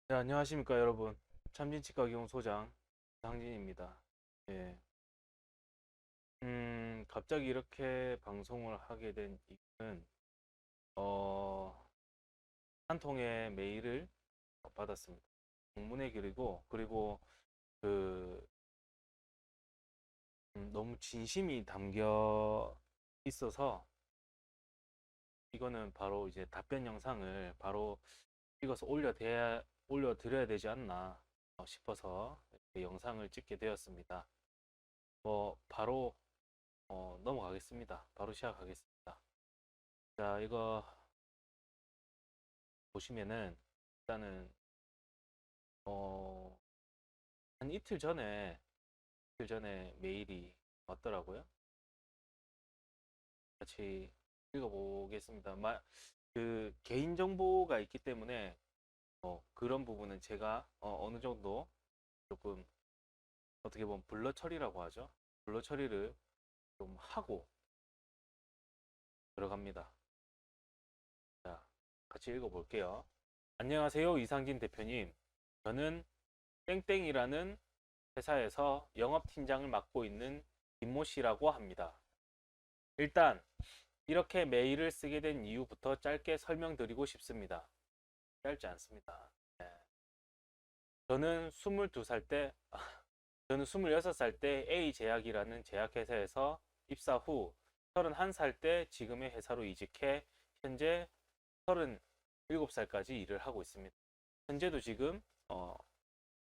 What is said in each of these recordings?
네, 안녕하십니까, 여러분. 참진치과 기용 소장 장진입니다. 예. 갑자기 이렇게 방송을 하게 된 이유는, 어, 한 통의 메일을 받았습니다. 공문의 길이고, 그리고 그, 너무 진심이 담겨 있어서, 이거는 바로 이제 답변 영상을 바로 찍어서 올려드려야 되지 않나 싶어서 이렇게 영상을 찍게 되었습니다. 바로 넘어가겠습니다. 바로 시작하겠습니다. 자, 이거 보시면은 일단은 어, 한 이틀 전에 메일이 왔더라고요. 같이 읽어보겠습니다. 그 개인 정보가 있기 때문에 그런 부분은 제가 어느 정도 조금 어떻게 보면 블러 처리라고 하죠. 블러 처리를 좀 하고 들어갑니다. 자, 같이 읽어볼게요. 안녕하세요, 이상진 대표님. 저는 땡땡이라는 회사에서 영업팀장을 맡고 있는 김모 씨라고 합니다. 일단 이렇게 메일을 쓰게 된 이유부터 짧게 설명드리고 싶습니다. 짧지 않습니다. 네. 저는 22살 때, 저는 26살 때 A제약이라는 제약회사에서 입사 후 31살 때 지금의 회사로 이직해 현재 37살까지 일을 하고 있습니다. 현재도 지금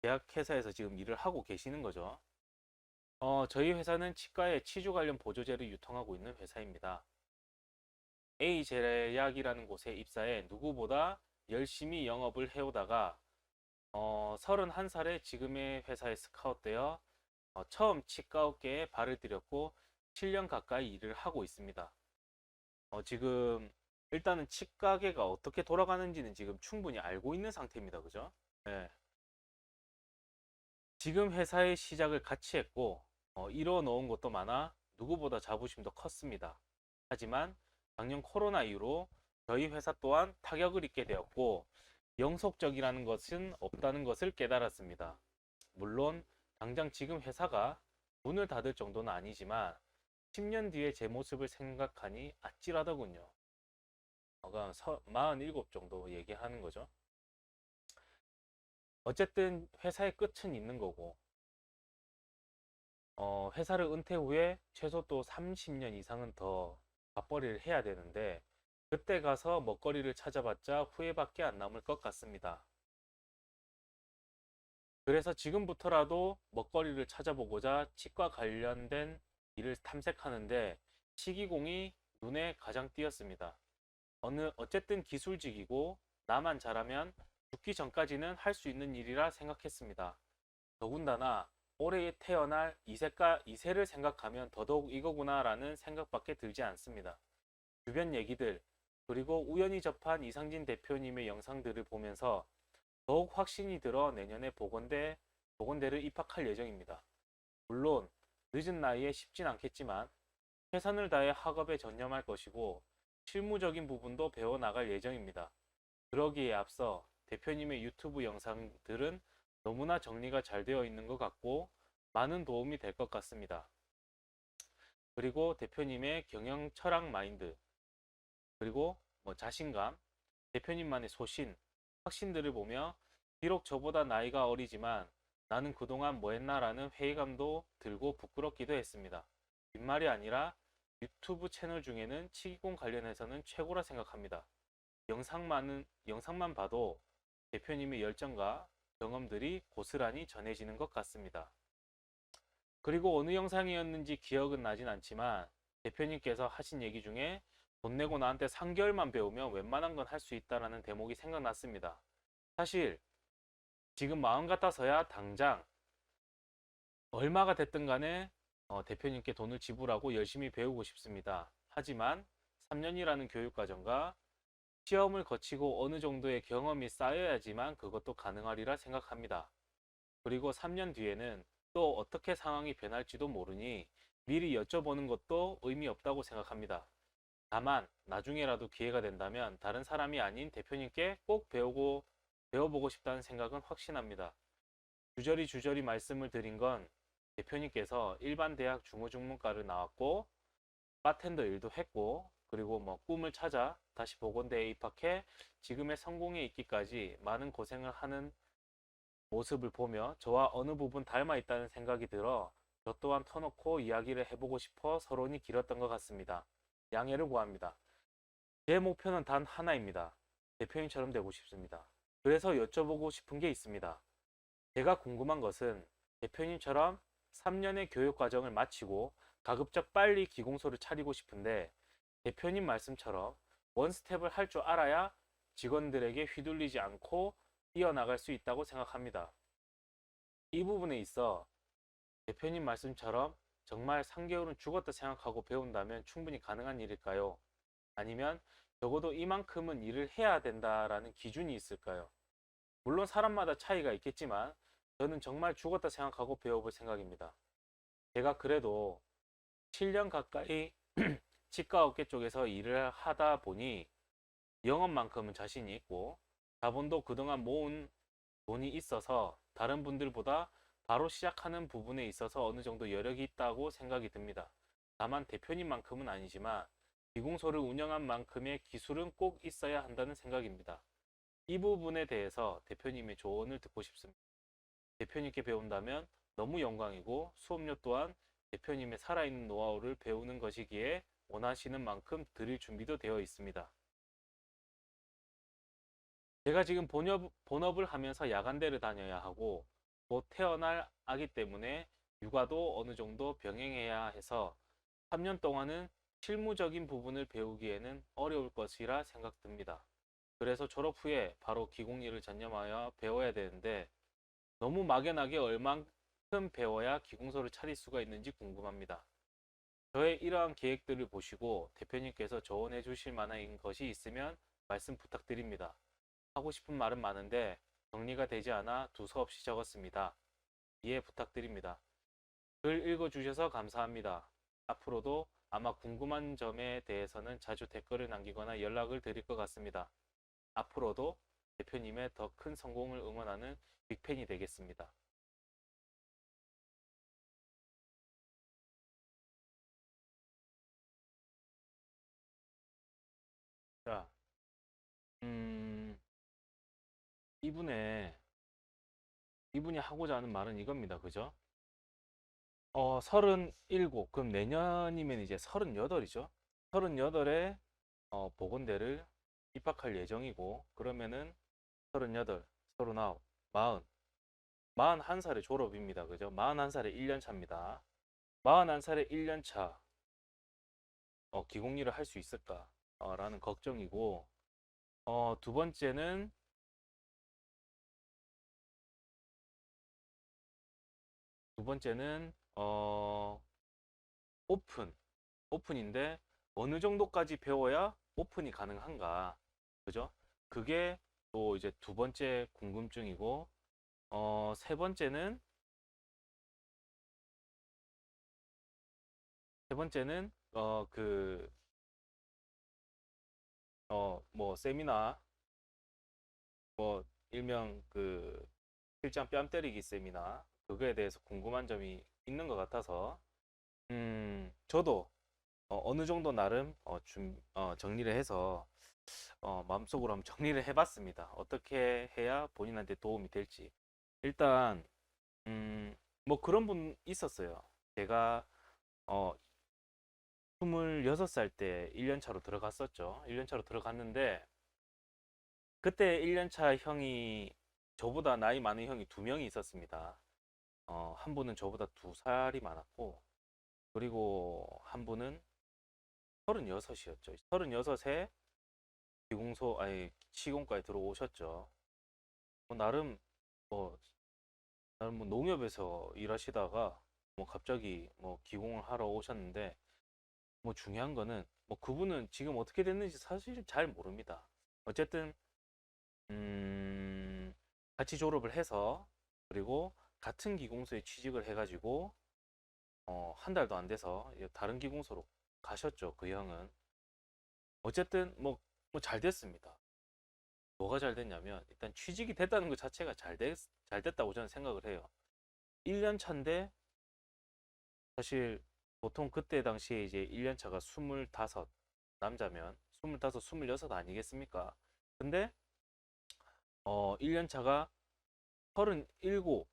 제약회사에서 지금 일을 하고 계시는 거죠. 저희 회사는 치과에 치주 관련 보조제를 유통하고 있는 회사입니다. A제약이라는 곳에 입사해 누구보다 열심히 영업을 해오다가 31살에 지금의 회사에 스카웃되어 처음 치과업계에 발을 들였고 7년 가까이 일을 하고 있습니다. 지금 일단은 치과계가 어떻게 돌아가는지는 지금 충분히 알고 있는 상태입니다. 그죠? 네. 지금 회사의 시작을 같이 했고 이뤄 놓은 것도 많아 누구보다 자부심도 컸습니다. 하지만 작년 코로나 이후로 저희 회사 또한 타격을 입게 되었고 영속적이라는 것은 없다는 것을 깨달았습니다. 물론 당장 지금 회사가 문을 닫을 정도는 아니지만 10년 뒤에 제 모습을 생각하니 아찔하더군요. 47 정도 얘기하는 거죠. 어쨌든 회사의 끝은 있는 거고 회사를 은퇴 후에 최소 또 30년 이상은 더 맞벌이를 해야 되는데 그때 가서 먹거리를 찾아봤자 후회밖에 안 남을 것 같습니다. 그래서 지금부터라도 먹거리를 찾아보고자 치과 관련된 일을 탐색하는데 시기공이 눈에 가장 띄었습니다. 어쨌든 기술직이고 나만 잘하면 죽기 전까지는 할 수 있는 일이라 생각했습니다. 더군다나 올해 태어날 이세를 생각하면 더더욱 이거구나라는 생각밖에 들지 않습니다. 주변 얘기들, 그리고 우연히 접한 이상진 대표님의 영상들을 보면서 더욱 확신이 들어 내년에 보건대를 입학할 예정입니다. 물론 늦은 나이에 쉽진 않겠지만 최선을 다해 학업에 전념할 것이고 실무적인 부분도 배워나갈 예정입니다. 그러기에 앞서 대표님의 유튜브 영상들은 너무나 정리가 잘 되어 있는 것 같고 많은 도움이 될 것 같습니다. 그리고 대표님의 경영 철학 마인드, 그리고 자신감, 대표님만의 소신, 확신들을 보며 비록 저보다 나이가 어리지만 나는 그동안 뭐 했나라는 회의감도 들고 부끄럽기도 했습니다. 빈말이 아니라 유튜브 채널 중에는 치기공 관련해서는 최고라 생각합니다. 영상만 봐도 대표님의 열정과 경험들이 고스란히 전해지는 것 같습니다. 그리고 어느 영상이었는지 기억은 나진 않지만 대표님께서 하신 얘기 중에 돈 내고 나한테 3개월만 배우면 웬만한 건 할 수 있다라는 대목이 생각났습니다. 사실 지금 마음 같아서야 당장 얼마가 됐든 간에 대표님께 돈을 지불하고 열심히 배우고 싶습니다. 하지만 3년이라는 교육과정과 시험을 거치고 어느 정도의 경험이 쌓여야지만 그것도 가능하리라 생각합니다. 그리고 3년 뒤에는 또 어떻게 상황이 변할지도 모르니 미리 여쭤보는 것도 의미 없다고 생각합니다. 다만 나중에라도 기회가 된다면 다른 사람이 아닌 대표님께 꼭 배워보고 싶다는 생각은 확신합니다. 주저리 말씀을 드린 건 대표님께서 일반 대학 중어중문과를 나왔고 바텐더 일도 했고 그리고 뭐 꿈을 찾아 다시 보건대에 입학해 지금의 성공에 있기까지 많은 고생을 하는 모습을 보며 저와 어느 부분 닮아 있다는 생각이 들어 저 또한 터놓고 이야기를 해보고 싶어 서론이 길었던 것 같습니다. 양해를 구합니다. 제 목표는 단 하나입니다. 대표님처럼 되고 싶습니다. 그래서 여쭤보고 싶은 게 있습니다. 제가 궁금한 것은 대표님처럼 3년의 교육 과정을 마치고 가급적 빨리 기공소를 차리고 싶은데 대표님 말씀처럼 원스텝을 할 줄 알아야 직원들에게 휘둘리지 않고 이어나갈 수 있다고 생각합니다. 이 부분에 있어 대표님 말씀처럼 정말 3개월은 죽었다 생각하고 배운다면 충분히 가능한 일일까요? 아니면 적어도 이만큼은 일을 해야 된다라는 기준이 있을까요? 물론 사람마다 차이가 있겠지만 저는 정말 죽었다 생각하고 배워볼 생각입니다. 제가 그래도 7년 가까이 치과업계 쪽에서 일을 하다 보니 영업만큼은 자신이 있고 자본도 그동안 모은 돈이 있어서 다른 분들보다 바로 시작하는 부분에 있어서 어느 정도 여력이 있다고 생각이 듭니다. 다만 대표님만큼은 아니지만 기공소를 운영한 만큼의 기술은 꼭 있어야 한다는 생각입니다. 이 부분에 대해서 대표님의 조언을 듣고 싶습니다. 대표님께 배운다면 너무 영광이고 수업료 또한 대표님의 살아있는 노하우를 배우는 것이기에 원하시는 만큼 드릴 준비도 되어 있습니다. 제가 지금 본업을 하면서 야간대를 다녀야 하고 곧 태어날 아기 때문에 육아도 어느 정도 병행해야 해서 3년 동안은 실무적인 부분을 배우기에는 어려울 것이라 생각됩니다. 그래서 졸업 후에 바로 기공일을 전념하여 배워야 되는데 너무 막연하게 얼만큼 배워야 기공소를 차릴 수가 있는지 궁금합니다. 저의 이러한 계획들을 보시고 대표님께서 조언해 주실 만한 것이 있으면 말씀 부탁드립니다. 하고 싶은 말은 많은데 정리가 되지 않아 두서없이 적었습니다. 이해 부탁드립니다. 글 읽어주셔서 감사합니다. 앞으로도 아마 궁금한 점에 대해서는 자주 댓글을 남기거나 연락을 드릴 것 같습니다. 앞으로도 대표님의 더 큰 성공을 응원하는 빅팬이 되겠습니다. 자, 음, 이분의 이분이 하고자 하는 말은 이겁니다. 그죠? 37, 그럼 내년이면 이제 38이죠. 38에 보건대를 입학할 예정이고 그러면은 38, 39, 40, 41살의 졸업입니다. 그죠? 41살의 1년 차입니다. 41살의 1년 차 기공일을 할 수 있을까? 라는 걱정이고 두 번째는 오픈. 오픈인데 어느 정도까지 배워야 오픈이 가능한가? 그죠? 그게 또 이제 두 번째 궁금증이고 세 번째는 그 뭐 세미나 뭐 일명 그 실장 뺨 때리기 세미나 그거에 대해서 궁금한 점이 있는 것 같아서 저도 어느 정도 나름 정리를 해서 마음속으로 한번 정리를 해봤습니다. 어떻게 해야 본인한테 도움이 될지. 일단 뭐 그런 분 있었어요. 제가 어, 26살 때 1년 차로 들어갔었죠. 1년 차로 들어갔는데 그때 1년 차 형이 저보다 나이 많은 형이 두 명이 있었습니다. 한 분은 저보다 2살이 많았고 그리고 한 분은 36이었죠. 36에 기공소 아니 시공과에 들어오셨죠. 뭐 뭐 나름 뭐 농협에서 일하시다가 뭐 갑자기 뭐 기공을 하러 오셨는데 뭐 중요한 거는 뭐 그분은 지금 어떻게 됐는지 사실 잘 모릅니다. 어쨌든 음, 같이 졸업을 해서 그리고 같은 기공소에 취직을 해가지고 한 달도 안 돼서 다른 기공소로 가셨죠. 그 형은 어쨌든 뭐 잘 됐습니다. 뭐가 잘 됐냐면 일단 취직이 됐다는 것 자체가 잘 됐다고 저는 생각을 해요. 1년 차인데 사실 보통 그때 당시에 이제 1년 차가 25, 남자면 25, 26 아니겠습니까? 근데 1년 차가 37,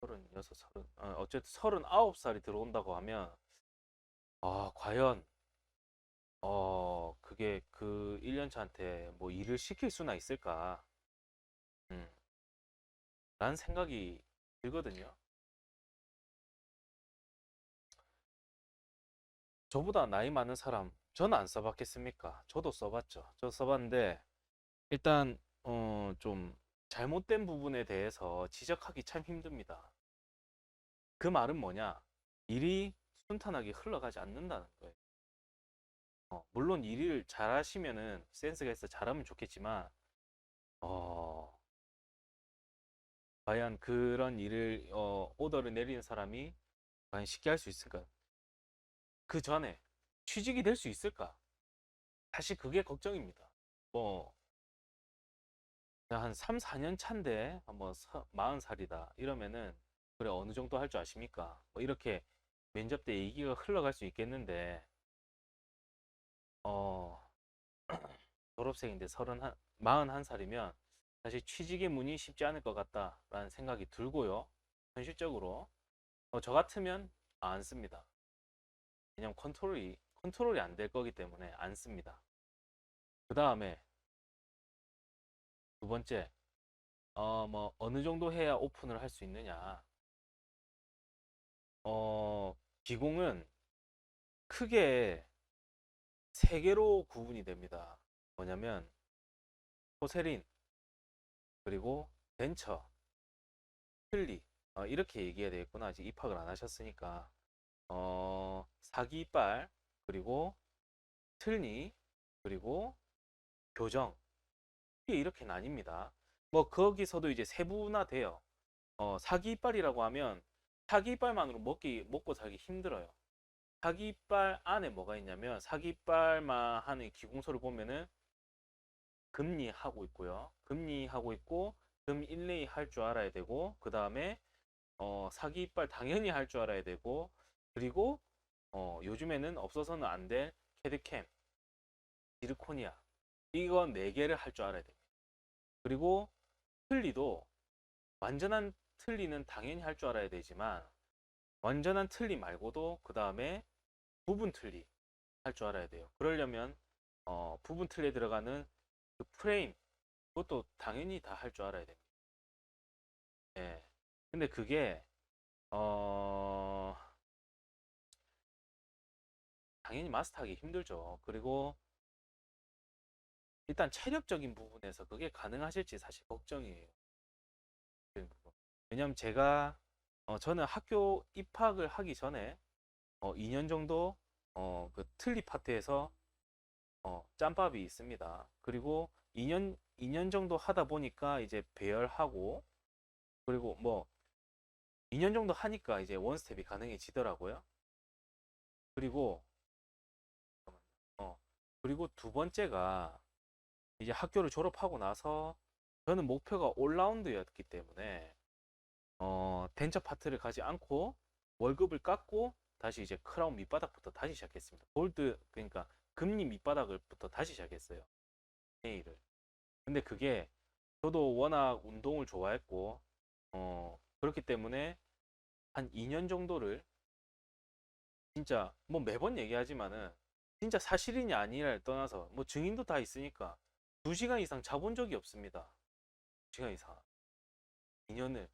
36, 30, 어쨌든 39살이 들어온다고 하면 과연 그게 그 1년 차한테 뭐 일을 시킬 수나 있을까? 음, 라는 생각이 들거든요. 저보다 나이 많은 사람, 저는 안 써봤겠습니까? 저도 써봤죠. 저 써봤는데, 일단, 좀 잘못된 부분에 대해서 지적하기 참 힘듭니다. 그 말은 뭐냐? 일이 순탄하게 흘러가지 않는다는 거예요. 물론 일을 잘하시면은 센스가 있어 잘하면 좋겠지만, 어, 과연 그런 일을, 오더를 내리는 사람이 과연 쉽게 할 수 있을까? 그 전에 취직이 될 수 있을까? 사실 그게 걱정입니다. 뭐, 한 3, 4년 차인데, 한번 40살이다. 이러면은, 그래, 어느 정도 할 줄 아십니까? 뭐, 이렇게 면접 때 얘기가 흘러갈 수 있겠는데, 어, 졸업생인데 41살이면, 사실 취직의 문이 쉽지 않을 것 같다라는 생각이 들고요. 현실적으로. 저 같으면 안 씁니다. 왜냐면 컨트롤이 안 될 거기 때문에 안 씁니다. 그 다음에 두 번째, 뭐, 어느 정도 해야 오픈을 할 수 있느냐. 기공은 크게 세 개로 구분이 됩니다. 뭐냐면, 포세린, 그리고 벤처, 틀리. 이렇게 얘기해야 되겠구나. 아직 입학을 안 하셨으니까. 사기 이빨, 그리고 틀니, 그리고 교정. 이게 이렇게 나뉩니다. 뭐, 거기서도 이제 세분화돼요. 사기 이빨이라고 하면, 사기 이빨만으로 먹고 살기 힘들어요. 사기이빨 안에 뭐가 있냐면 사기이빨만 하는 기공소를 보면은 금리하고 있고요. 금리하고 있고 금 인레이 할 줄 알아야 되고 그 다음에 사기이빨 당연히 할 줄 알아야 되고 그리고 요즘에는 없어서는 안 될 캐드캠, 지르코니아 이거 네 개를 할 줄 알아야 됩니다. 그리고 틀리도 완전한 틀리는 당연히 할 줄 알아야 되지만 완전한 틀리 말고도 그 다음에 부분 틀리 할 줄 알아야 돼요. 그러려면 부분 틀에 들어가는 그 프레임 그것도 당연히 다 할 줄 알아야 됩니다. 예. 근데 그게 어, 당연히 마스터하기 힘들죠. 그리고 일단 체력적인 부분에서 그게 가능하실지 사실 걱정이에요. 왜냐면 저는 학교 입학을 하기 전에 2년 정도 그 틀리 파트에서 짬밥이 있습니다. 그리고 2년 정도 하다 보니까 이제 배열하고 그리고 뭐 2년 정도 하니까 이제 원스텝이 가능해지더라고요. 그리고 어 그리고 두 번째가 이제 학교를 졸업하고 나서 저는 목표가 올라운드였기 때문에 벤처 파트를 가지 않고 월급을 깎고 다시 이제 크라운 밑바닥부터 다시 시작했습니다. 골드 그러니까 금리 밑바닥을부터 다시 시작했어요. A를. 근데 그게 저도 워낙 운동을 좋아했고 그렇기 때문에 한 2년 정도를 진짜 뭐 매번 얘기하지만은 진짜 사실이냐 아니냐를 떠나서 뭐 증인도 다 있으니까 2시간 이상 자본 적이 없습니다. 2시간 이상. 2년을.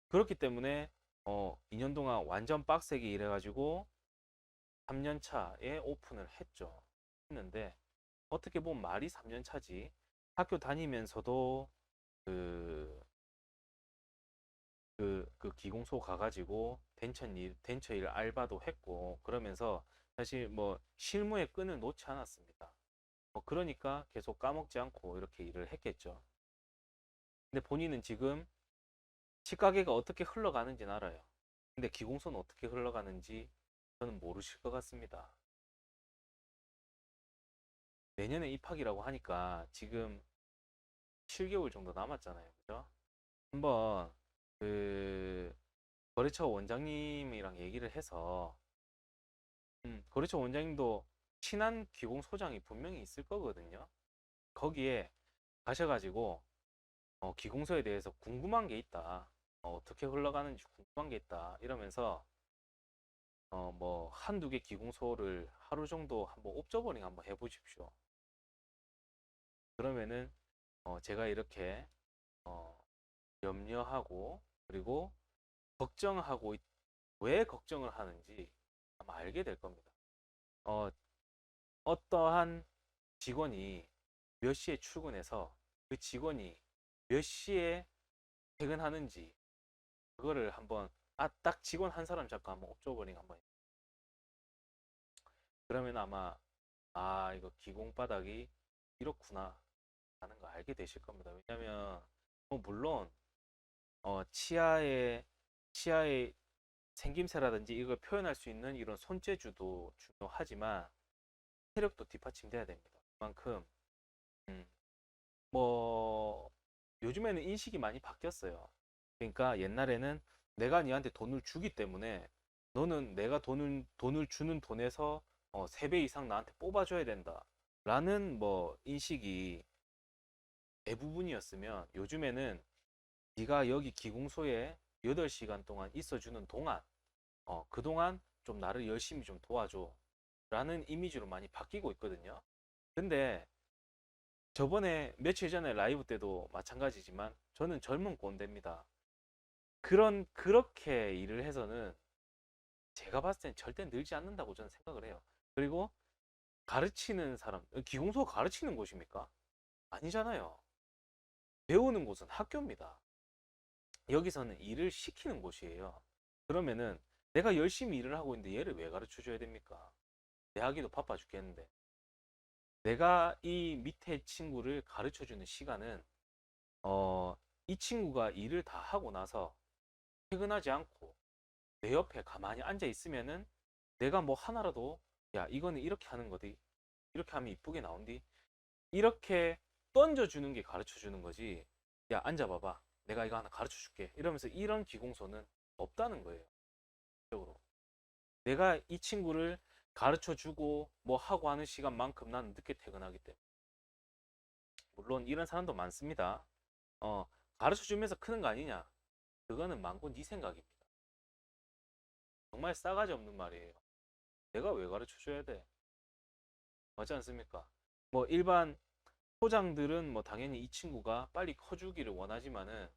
그렇기 때문에 2년 동안 완전 빡세게 일해가지고 3년 차에 오픈을 했는데 어떻게 보면 말이 3년 차지. 학교 다니면서도 그, 그 기공소 가가지고 벤처 일 알바도 했고 그러면서 사실 뭐 실무의 끈을 놓지 않았습니다. 그러니까 계속 까먹지 않고 이렇게 일을 했겠죠. 근데 본인은 지금 치과계가 어떻게 흘러가는지는 알아요. 근데 기공소는 어떻게 흘러가는지 저는 모르실 것 같습니다. 내년에 입학이라고 하니까 지금 7개월 정도 남았잖아요. 그죠? 한번 그 거래처 원장님이랑 얘기를 해서 거래처 원장님도 친한 기공소장이 분명히 있을 거거든요. 거기에 가셔가지고 기공소에 대해서 궁금한 게 있다. 어떻게 흘러가는지 궁금한 게 있다. 이러면서 뭐 한두 개 기공소를 하루 정도 한번 옵저버링 한번 해보십시오. 그러면은 제가 이렇게 어, 염려하고 그리고 걱정하고 왜 걱정을 하는지 아마 알게 될 겁니다. 어, 어떠한 직원이 몇 시에 출근해서 그 직원이 몇 시에 퇴근하는지 그거를 한번 딱 직원 한 사람 잡고 한번 옵저버링 한번 그러면 아마 이거 기공바닥이 이렇구나 하는 거 알게 되실 겁니다. 왜냐면 물론 치아의 생김새라든지 이걸 표현할 수 있는 이런 손재주도 중요하지만 체력도 뒷받침돼야 됩니다. 그만큼 음, 뭐 요즘에는 인식이 많이 바뀌었어요. 그러니까 옛날에는 내가 니한테 돈을 주기 때문에 너는 내가 돈을 주는 돈에서 3배 이상 나한테 뽑아줘야 된다. 라는 뭐 인식이 대부분이었으면 요즘에는 네가 여기 기공소에 8시간 동안 있어주는 동안 그동안 좀 나를 열심히 좀 도와줘. 라는 이미지로 많이 바뀌고 있거든요. 근데 저번에 며칠 전에 라이브 때도 마찬가지지만 저는 젊은 꼰대입니다. 그렇게 일을 해서는 제가 봤을 땐 절대 늘지 않는다고 저는 생각을 해요. 그리고 가르치는 사람, 기공소 가르치는 곳입니까? 아니잖아요. 배우는 곳은 학교입니다. 여기서는 일을 시키는 곳이에요. 그러면은 내가 열심히 일을 하고 있는데 얘를 왜 가르쳐 줘야 됩니까? 내 하기도 바빠 죽겠는데. 내가 이 밑에 친구를 가르쳐 주는 시간은 이 친구가 일을 다 하고 나서 퇴근하지 않고 내 옆에 가만히 앉아 있으면은 내가 뭐 하나라도 야 이거는 이렇게 하는 거지 이렇게 하면 이쁘게 나온디 이렇게 던져주는 게 가르쳐 주는 거지. 야 앉아봐봐 내가 이거 하나 가르쳐 줄게 이러면서 이런 기공소는 없다는 거예요. 적으로 내가 이 친구를 가르쳐 주고 뭐 하고 하는 시간만큼 나는 늦게 퇴근하기 때문에 물론 이런 사람도 많습니다. 가르쳐 주면서 크는 거 아니냐 그거는 망고 네 생각입니다. 정말 싸가지 없는 말이에요. 내가 왜 가르쳐 줘야 돼? 맞지 않습니까? 뭐 일반 소장들은 뭐 당연히 이 친구가 빨리 커주기를 원하지만은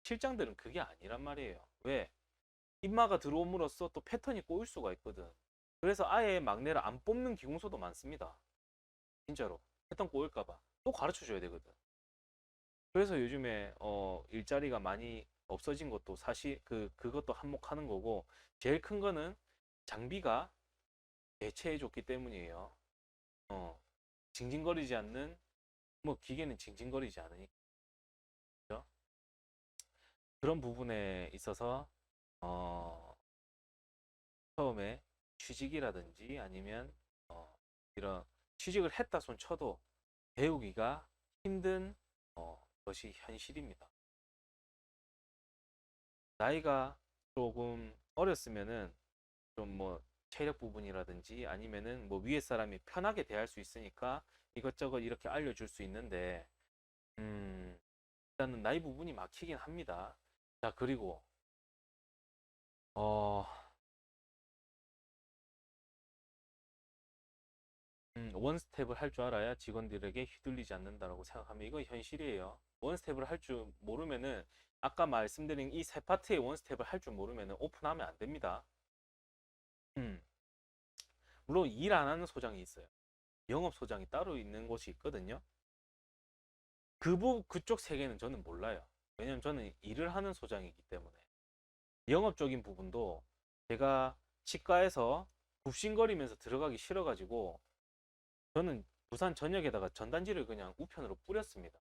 실장들은 그게 아니란 말이에요. 왜? 입마가 들어옴으로써 또 패턴이 꼬일 수가 있거든. 그래서 아예 막내를 안 뽑는 기공소도 많습니다. 진짜로. 패턴 꼬일까봐. 또 가르쳐 줘야 되거든. 그래서 요즘에 일자리가 많이 없어진 것도 사실 그것도 한몫하는 거고 제일 큰 거는 장비가 대체해 줬기 때문이에요. 어, 징징거리지 않는 뭐 기계는 징징거리지 않으니까 그죠? 그런 부분에 있어서 어, 처음에 취직이라든지 아니면 이런 취직을 했다 손 쳐도 배우기가 힘든 것이 현실입니다. 나이가 조금 어렸으면은 좀 뭐 체력 부분이라든지 아니면은 뭐 위에 사람이 편하게 대할 수 있으니까 이것저것 이렇게 알려줄 수 있는데 일단은 나이 부분이 막히긴 합니다. 자, 그리고 어, 원스텝을 할 줄 알아야 직원들에게 휘둘리지 않는다라고 생각하면 이거 현실이에요. 원스텝을 할 줄 모르면은 아까 말씀드린 이 세 파트의 원스텝을 할 줄 모르면은 오픈하면 안 됩니다. 음, 물론 일 안 하는 소장이 있어요. 영업 소장이 따로 있는 곳이 있거든요. 그쪽 세계는 저는 몰라요. 왜냐면 저는 일을 하는 소장이기 때문에. 영업적인 부분도 제가 치과에서 굽신거리면서 들어가기 싫어가지고 저는 부산 전역에다가 전단지를 그냥 우편으로 뿌렸습니다.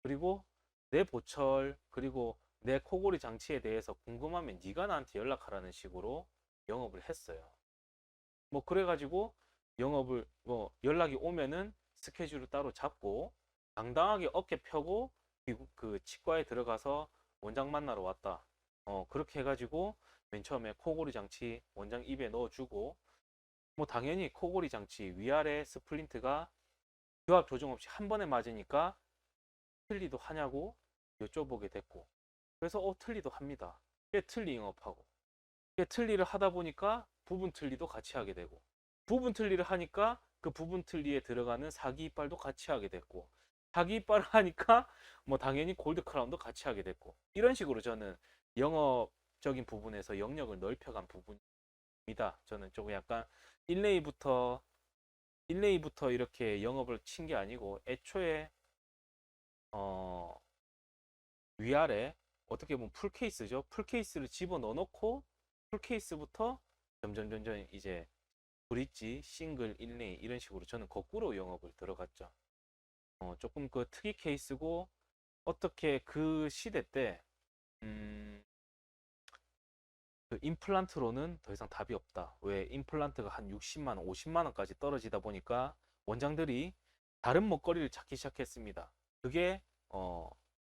그리고 내 보철 그리고 내 코골이 장치에 대해서 궁금하면 네가 나한테 연락하라는 식으로 영업을 했어요. 뭐 그래가지고 영업을 뭐 연락이 오면은 스케줄을 따로 잡고 당당하게 어깨 펴고 그 치과에 들어가서 원장 만나러 왔다. 그렇게 해가지고 맨 처음에 코골이 장치 원장 입에 넣어주고 뭐 당연히 코골이 장치 위아래 스플린트가 교합 조정 없이 한 번에 맞으니까 틀리도 하냐고 여쭤보게 됐고 그래서 틀리도 합니다. 꽤 틀리 영업하고 꽤 틀리를 하다 보니까 부분 틀리도 같이 하게 되고 부분 틀리를 하니까 그 부분 틀리에 들어가는 사기 이빨도 같이 하게 됐고 사기 이빨을 하니까 뭐 당연히 골드 크라운도 같이 하게 됐고 이런 식으로 저는 영업적인 부분에서 영역을 넓혀간 부분입니다. 저는 조금 약간 1레이부터 이렇게 영업을 친 게 아니고 애초에 어 위아래 어떻게 보면 풀 케이스죠. 풀 케이스를 집어 넣어 놓고 풀 케이스부터 점점 이제 브릿지, 싱글, 일레이 이런 식으로 저는 거꾸로 영업을 들어갔죠. 조금 그 특이 케이스고 어떻게 그 시대 때 그 임플란트로는 더 이상 답이 없다. 왜 임플란트가 한 60만 원, 50만 원까지 떨어지다 보니까 원장들이 다른 먹거리를 찾기 시작했습니다. 그게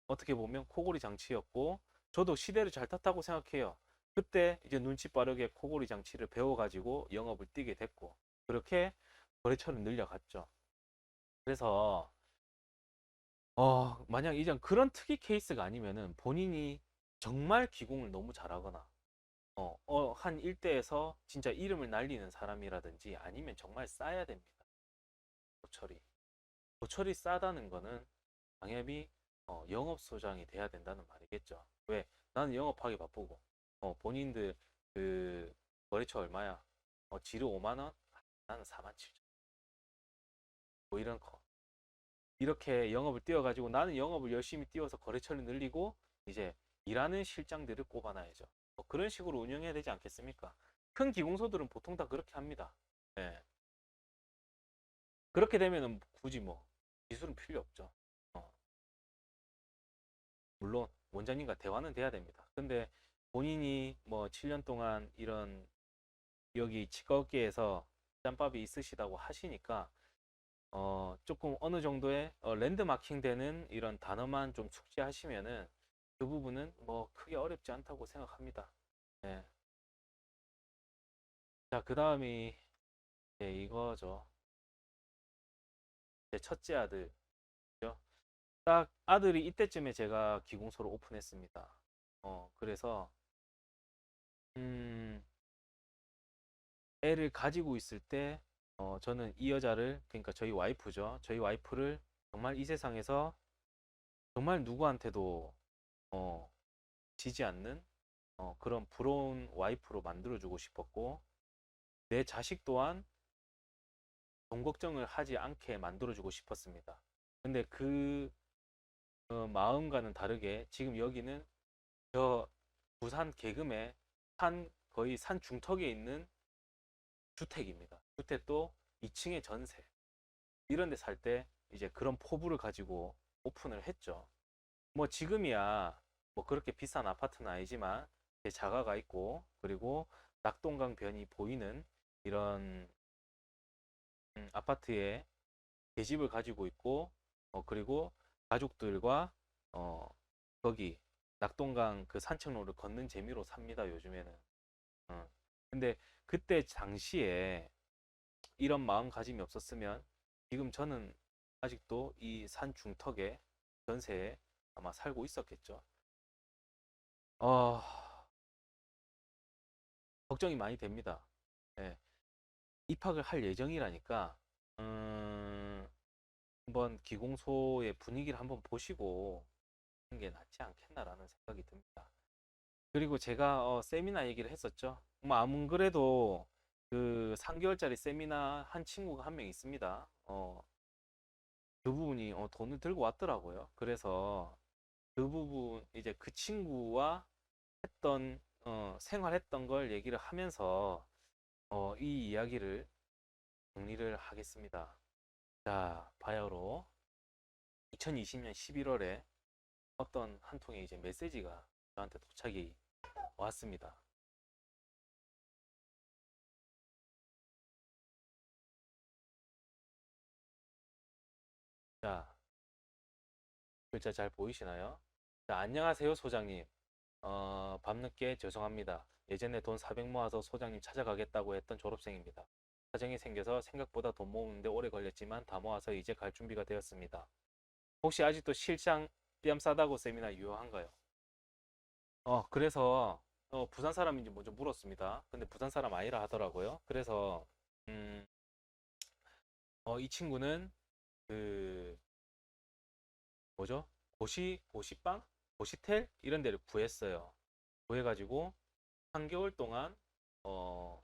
어떻게 보면 코골이 장치였고 저도 시대를 잘 탔다고 생각해요. 그때 이제 눈치 빠르게 코골이 장치를 배워가지고 영업을 뛰게 됐고 그렇게 거래처를 늘려갔죠. 그래서 만약 이전 그런 특이 케이스가 아니면은 본인이 정말 기공을 너무 잘하거나 한 일대에서 진짜 이름을 날리는 사람이라든지 아니면 정말 싸야 됩니다. 도철이. 도철이 싸다는 거는 당연히 영업소장이 돼야 된다는 말이겠죠. 왜? 나는 영업하기 바쁘고 본인들 그 거래처 얼마야? 지르 5만 원? 나는 4만 7천. 뭐 이런 거. 이렇게 영업을 뛰어가지고 나는 영업을 열심히 뛰어서 거래처를 늘리고 이제 일하는 실장들을 꼽아놔야죠. 그런 식으로 운영해야 되지 않겠습니까? 큰 기공소들은 보통 다 그렇게 합니다. 예. 그렇게 되면은 굳이 뭐 기술은 필요 없죠. 어, 물론 원장님과 대화는 돼야 됩니다. 근데 본인이 뭐 7년 동안 이런 여기 치과업계에서 짬밥이 있으시다고 하시니까 조금 어느 정도의 랜드마킹 되는 이런 단어만 좀 숙지하시면은 그 부분은 뭐 크게 어렵지 않다고 생각합니다. 네. 자, 그 다음이 이거죠. 제 첫째 아들. 딱 아들이 이때쯤에 제가 기공소를 오픈했습니다. 그래서 음, 애를 가지고 있을 때 저는 이 여자를 그러니까 저희 와이프죠. 저희 와이프를 정말 이 세상에서 정말 누구한테도 어, 지지 않는 그런 부러운 와이프로 만들어주고 싶었고 내 자식 또한 돈 걱정을 하지 않게 만들어주고 싶었습니다. 근데 그 마음과는 다르게 지금 여기는 저 부산 계금의 거의 산 중턱에 있는 주택입니다. 주택도 2층에 전세. 이런 데 살 때 이제 그런 포부를 가지고 오픈을 했죠. 뭐 지금이야 뭐 그렇게 비싼 아파트는 아니지만 제 자가가 있고 그리고 낙동강 변이 보이는 이런 아파트에 계집을 가지고 있고 그리고 가족들과 어, 거기 낙동강 그 산책로를 걷는 재미로 삽니다 요즘에는. 근데 그때 당시에 이런 마음가짐이 없었으면 지금 저는 아직도 이 산 중턱에 전세에 아마 살고 있었겠죠. 어, 걱정이 많이 됩니다. 예, 입학을 할 예정이라니까 한번 기공소의 분위기를 한번 보시고 하는 게 낫지 않겠나라는 생각이 듭니다. 그리고 제가 세미나 얘기를 했었죠. 뭐 안 그래도 그 3개월짜리 세미나 한 친구가 한 명 있습니다. 그 부분이 돈을 들고 왔더라고요. 그래서 그 부분 이제 그 친구와 했던 생활했던 걸 얘기를 하면서 이 이야기를 정리를 하겠습니다. 자, 바야흐로 2020년 11월에 어떤 한 통의 이제 메시지가 저한테 도착이 왔습니다. 글자 잘 보이시나요? 자, 안녕하세요, 소장님. 밤늦게 죄송합니다. 예전에 돈 400 모아서 소장님 찾아가겠다고 했던 졸업생입니다. 사정이 생겨서 생각보다 돈 모으는데 오래 걸렸지만 다 모아서 이제 갈 준비가 되었습니다. 혹시 아직도 실장 뺨 싸다고 세미나 유효한가요? 그래서 부산 사람인지 먼저 물었습니다. 근데 부산 사람 아니라 하더라고요. 그래서 음, 이 친구는 그 뭐죠? 고시빵? 고시텔? 이런 데를 구했어요. 구해가지고 3개월 동안 어,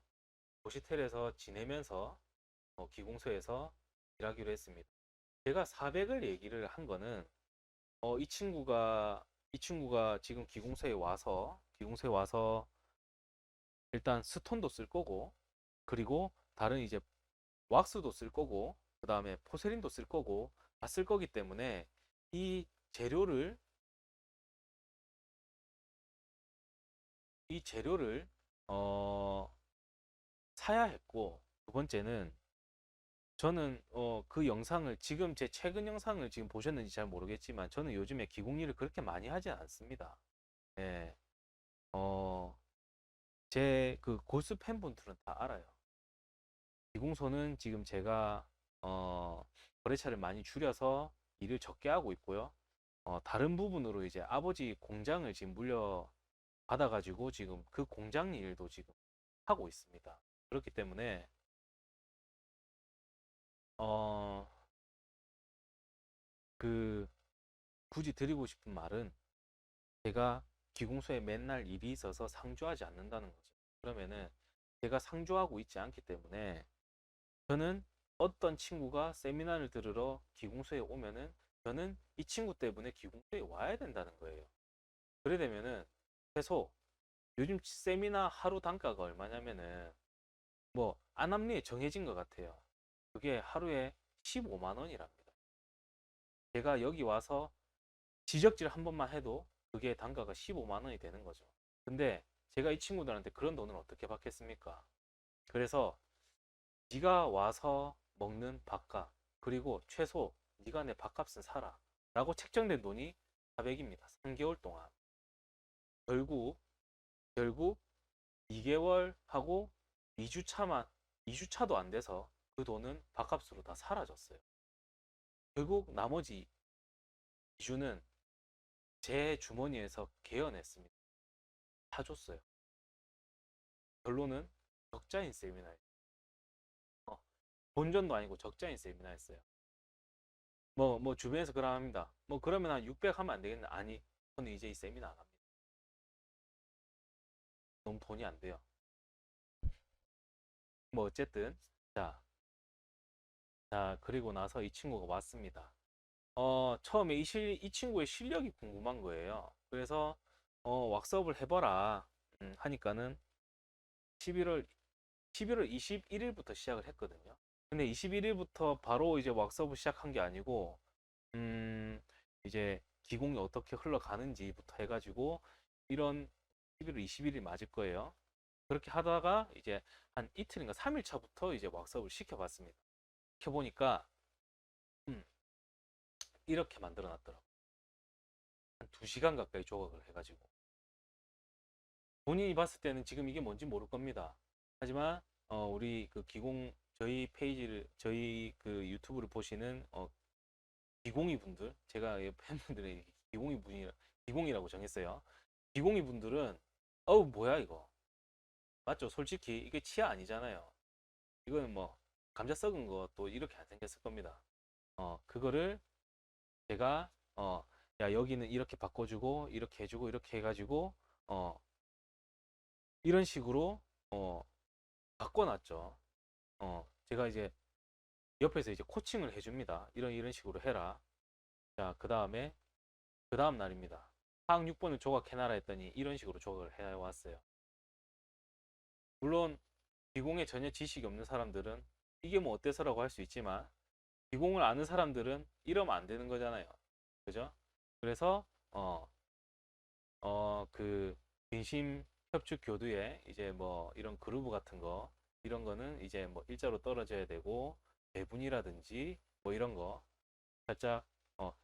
고시텔에서 지내면서 기공소에서 일하기로 했습니다. 제가 400을 얘기를 한 거는 이 친구가 지금 기공소에 와서 일단 스톤도 쓸 거고, 그리고 다른 이제 왁스도 쓸 거고, 그 다음에 포세린도 쓸 거고 다 쓸 거기 때문에 이 재료를 이 재료를 어, 사야 했고, 두 번째는 저는 그 영상을 지금 제 최근 영상을 지금 보셨는지 잘 모르겠지만 저는 요즘에 기공일을 그렇게 많이 하지 않습니다. 예. 어, 제 그 고수 팬분들은 다 알아요. 기공소는 지금 제가 거래처를 많이 줄여서 일을 적게 하고 있고요. 다른 부분으로 이제 아버지 공장을 지금 물려받아가지고 지금 그 공장 일도 지금 하고 있습니다. 그렇기 때문에 어, 그 굳이 드리고 싶은 말은 제가 기공소에 맨날 일이 있어서 상주하지 않는다는 거죠. 그러면은 제가 상주하고 있지 않기 때문에 저는 어떤 친구가 세미나를 들으러 기공소에 오면은 저는 이 친구 때문에 기공소에 와야 된다는 거예요. 그래 되면은 최소 요즘 세미나 하루 단가가 얼마냐면은 뭐 안암리에 정해진 것 같아요. 그게 하루에 15만 원이랍니다. 제가 여기 와서 지적질 한 번만 해도 그게 단가가 15만 원이 되는 거죠. 근데 제가 이 친구들한테 그런 돈을 어떻게 받겠습니까? 그래서 네가 와서 먹는 밥값, 그리고 최소 네가 내 밥값은 사라 라고 책정된 돈이 400입니다. 3개월 동안. 결국 2개월 하고 2주차도 안 돼서 그 돈은 밥값으로 다 사라졌어요. 결국 나머지 2주는 제 주머니에서 개헌했습니다. 사줬어요. 결론은 적자인 세미나예요. 어, 본전도 아니고 적자인 세미나였어요. 뭐 주변에서 그러 합니다. 뭐 그러면 한 600 하면 안 되겠나? 아니, 저는 이제 이 세미나 안 합니다. 너무 돈이 안 돼요. 뭐 어쨌든 자, 자 그리고 나서 이 친구가 왔습니다. 처음에 이 친구의 실력이 궁금한 거예요. 그래서 왁스업을 해봐라 하니까는 11월 11월 21일부터 시작을 했거든요. 근데 21일부터 바로 이제 왁스업을 시작한 게 아니고 이제 기공이 어떻게 흘러가는지부터 해가지고 이런 11월 20일이 맞을 거예요. 그렇게 하다가 이제 한 이틀인가 3일 차부터 이제 왁스업을 시켜봤습니다. 시켜보니까 음, 이렇게 만들어 놨더라고요. 한 2시간 가까이 조각을 해가지고 본인이 봤을 때는 지금 이게 뭔지 모를 겁니다. 하지만 우리 그 기공 저희 페이지를 저희 그 유튜브를 보시는 기공이 분들, 제가 팬분들의 기공이라고 정했어요. 기공이 분들은 어우 뭐야 이거 맞죠? 솔직히 이게 치아 아니잖아요. 이거는 뭐 감자 썩은 것도 이렇게 안 생겼을 겁니다. 그거를 제가 야 여기는 이렇게 바꿔주고 이렇게 해주고 이렇게 해가지고 어 이런 식으로 바꿔놨죠. 제가 이제 옆에서 이제 코칭을 해줍니다. 이런 식으로 해라. 자, 그 다음 날입니다. 하악 6번을 조각해놔라 했더니 이런 식으로 조각을 해왔어요. 물론 기공에 전혀 지식이 없는 사람들은 이게 뭐 어때서라고 할 수 있지만 기공을 아는 사람들은 이러면 안 되는 거잖아요. 그죠? 그래서 그 근심 협축 교두에 이제 뭐 이런 그루브 같은 거 이런 거는 이제 뭐 일자로 떨어져야 되고 배분이라든지 뭐 이런 거 살짝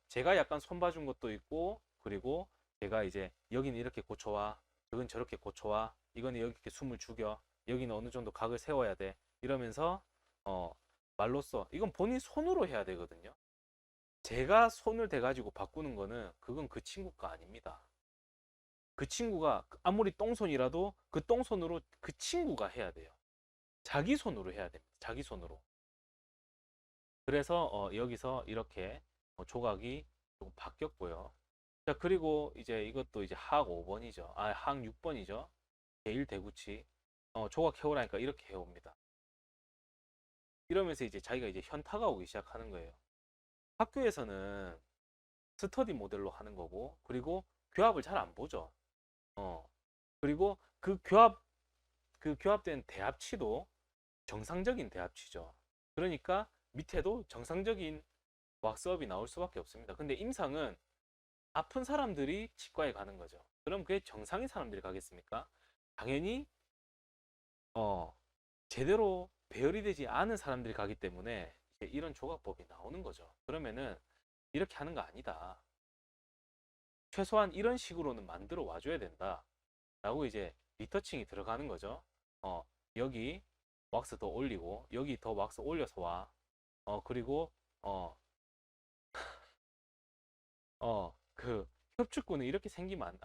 제가 약간 손봐준 것도 있고, 그리고 제가 이제 여기는 이렇게 고쳐와, 여긴 저렇게 고쳐와, 이거는 여기 이렇게 숨을 죽여, 여기는 어느 정도 각을 세워야 돼. 이러면서 어, 말로써 이건 본인 손으로 해야 되거든요. 제가 손을 대가지고 바꾸는 거는 그건 그 친구 거 아닙니다. 그 친구가 아무리 똥손이라도 그 똥손으로 그 친구가 해야 돼요. 자기 손으로 해야 됩니다. 자기 손으로. 그래서 여기서 이렇게 조각이 조금 바뀌었고요. 자, 그리고 이제 이것도 이제 하악 5번이죠. 아, 하악 6번이죠. 제1 대구치. 조각 해오라니까 이렇게 해옵니다. 이러면서 이제 자기가 이제 현타가 오기 시작하는 거예요. 학교에서는 스터디 모델로 하는 거고, 그리고 교합을 잘 안 보죠. 어, 그리고 그 교합된 대합치도 정상적인 대합치죠. 그러니까 밑에도 정상적인 왁스업이 나올 수밖에 없습니다. 근데 임상은 아픈 사람들이 치과에 가는 거죠. 그럼 그게 정상인 사람들이 가겠습니까? 당연히 어, 제대로 배열이 되지 않은 사람들이 가기 때문에 이제 이런 조각법이 나오는 거죠. 그러면은 이렇게 하는 거 아니다. 최소한 이런 식으로는 만들어 와줘야 된다. 라고 이제 리터칭이 들어가는 거죠. 여기 왁스 더 올리고 여기 더 왁스 올려서 와. 그리고 어, 그 협축구는 이렇게 생기면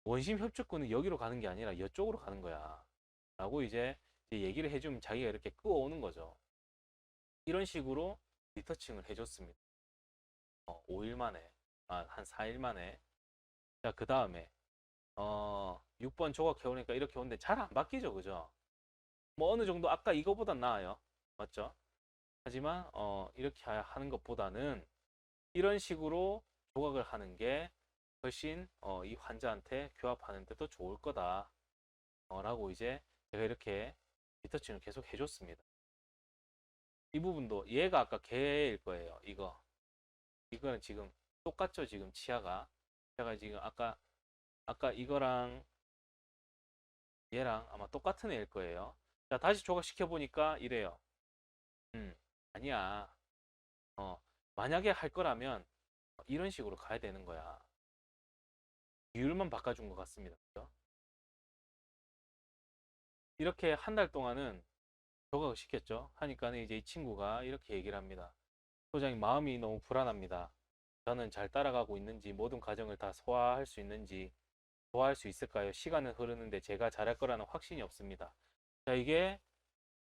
원심 협축구는 여기로 가는 게 아니라 이쪽으로 가는 거야. 라고 이제 얘기를 해주면 자기가 이렇게 끌어오는 거죠. 이런 식으로 리터칭을 해줬습니다. 5일 만에, 한 4일 만에. 자, 그 다음에 6번 조각 해오니까 이렇게 오는데 잘 안 바뀌죠, 그죠? 뭐 어느 정도 아까 이거보단 나아요. 맞죠? 하지만 이렇게 하는 것보다는 이런 식으로 조각을 하는 게 훨씬 이 환자한테 교합하는 데도 좋을 거다. 라고 이제 제가 이렇게 리터칭을 계속 해줬습니다. 이 부분도 얘가 아까 개일 거예요. 이거는 지금 똑같죠. 지금 치아가 제가 지금 아까 이거랑 얘랑 아마 똑같은 애일 거예요. 자, 다시 조각시켜 보니까 이래요. 아니야. 어, 만약에 할 거라면 이런 식으로 가야 되는 거야. 비율만 바꿔준 것 같습니다. 그죠? 이렇게 한 달 동안은 조각을 시켰죠. 하니까는 이제 이 친구가 이렇게 얘기를 합니다. 소장님, 마음이 너무 불안합니다. 저는 잘 따라가고 있는지, 모든 과정을 다 소화할 수 있는지, 소화할 수 있을까요? 시간은 흐르는데 제가 잘할 거라는 확신이 없습니다. 자, 이게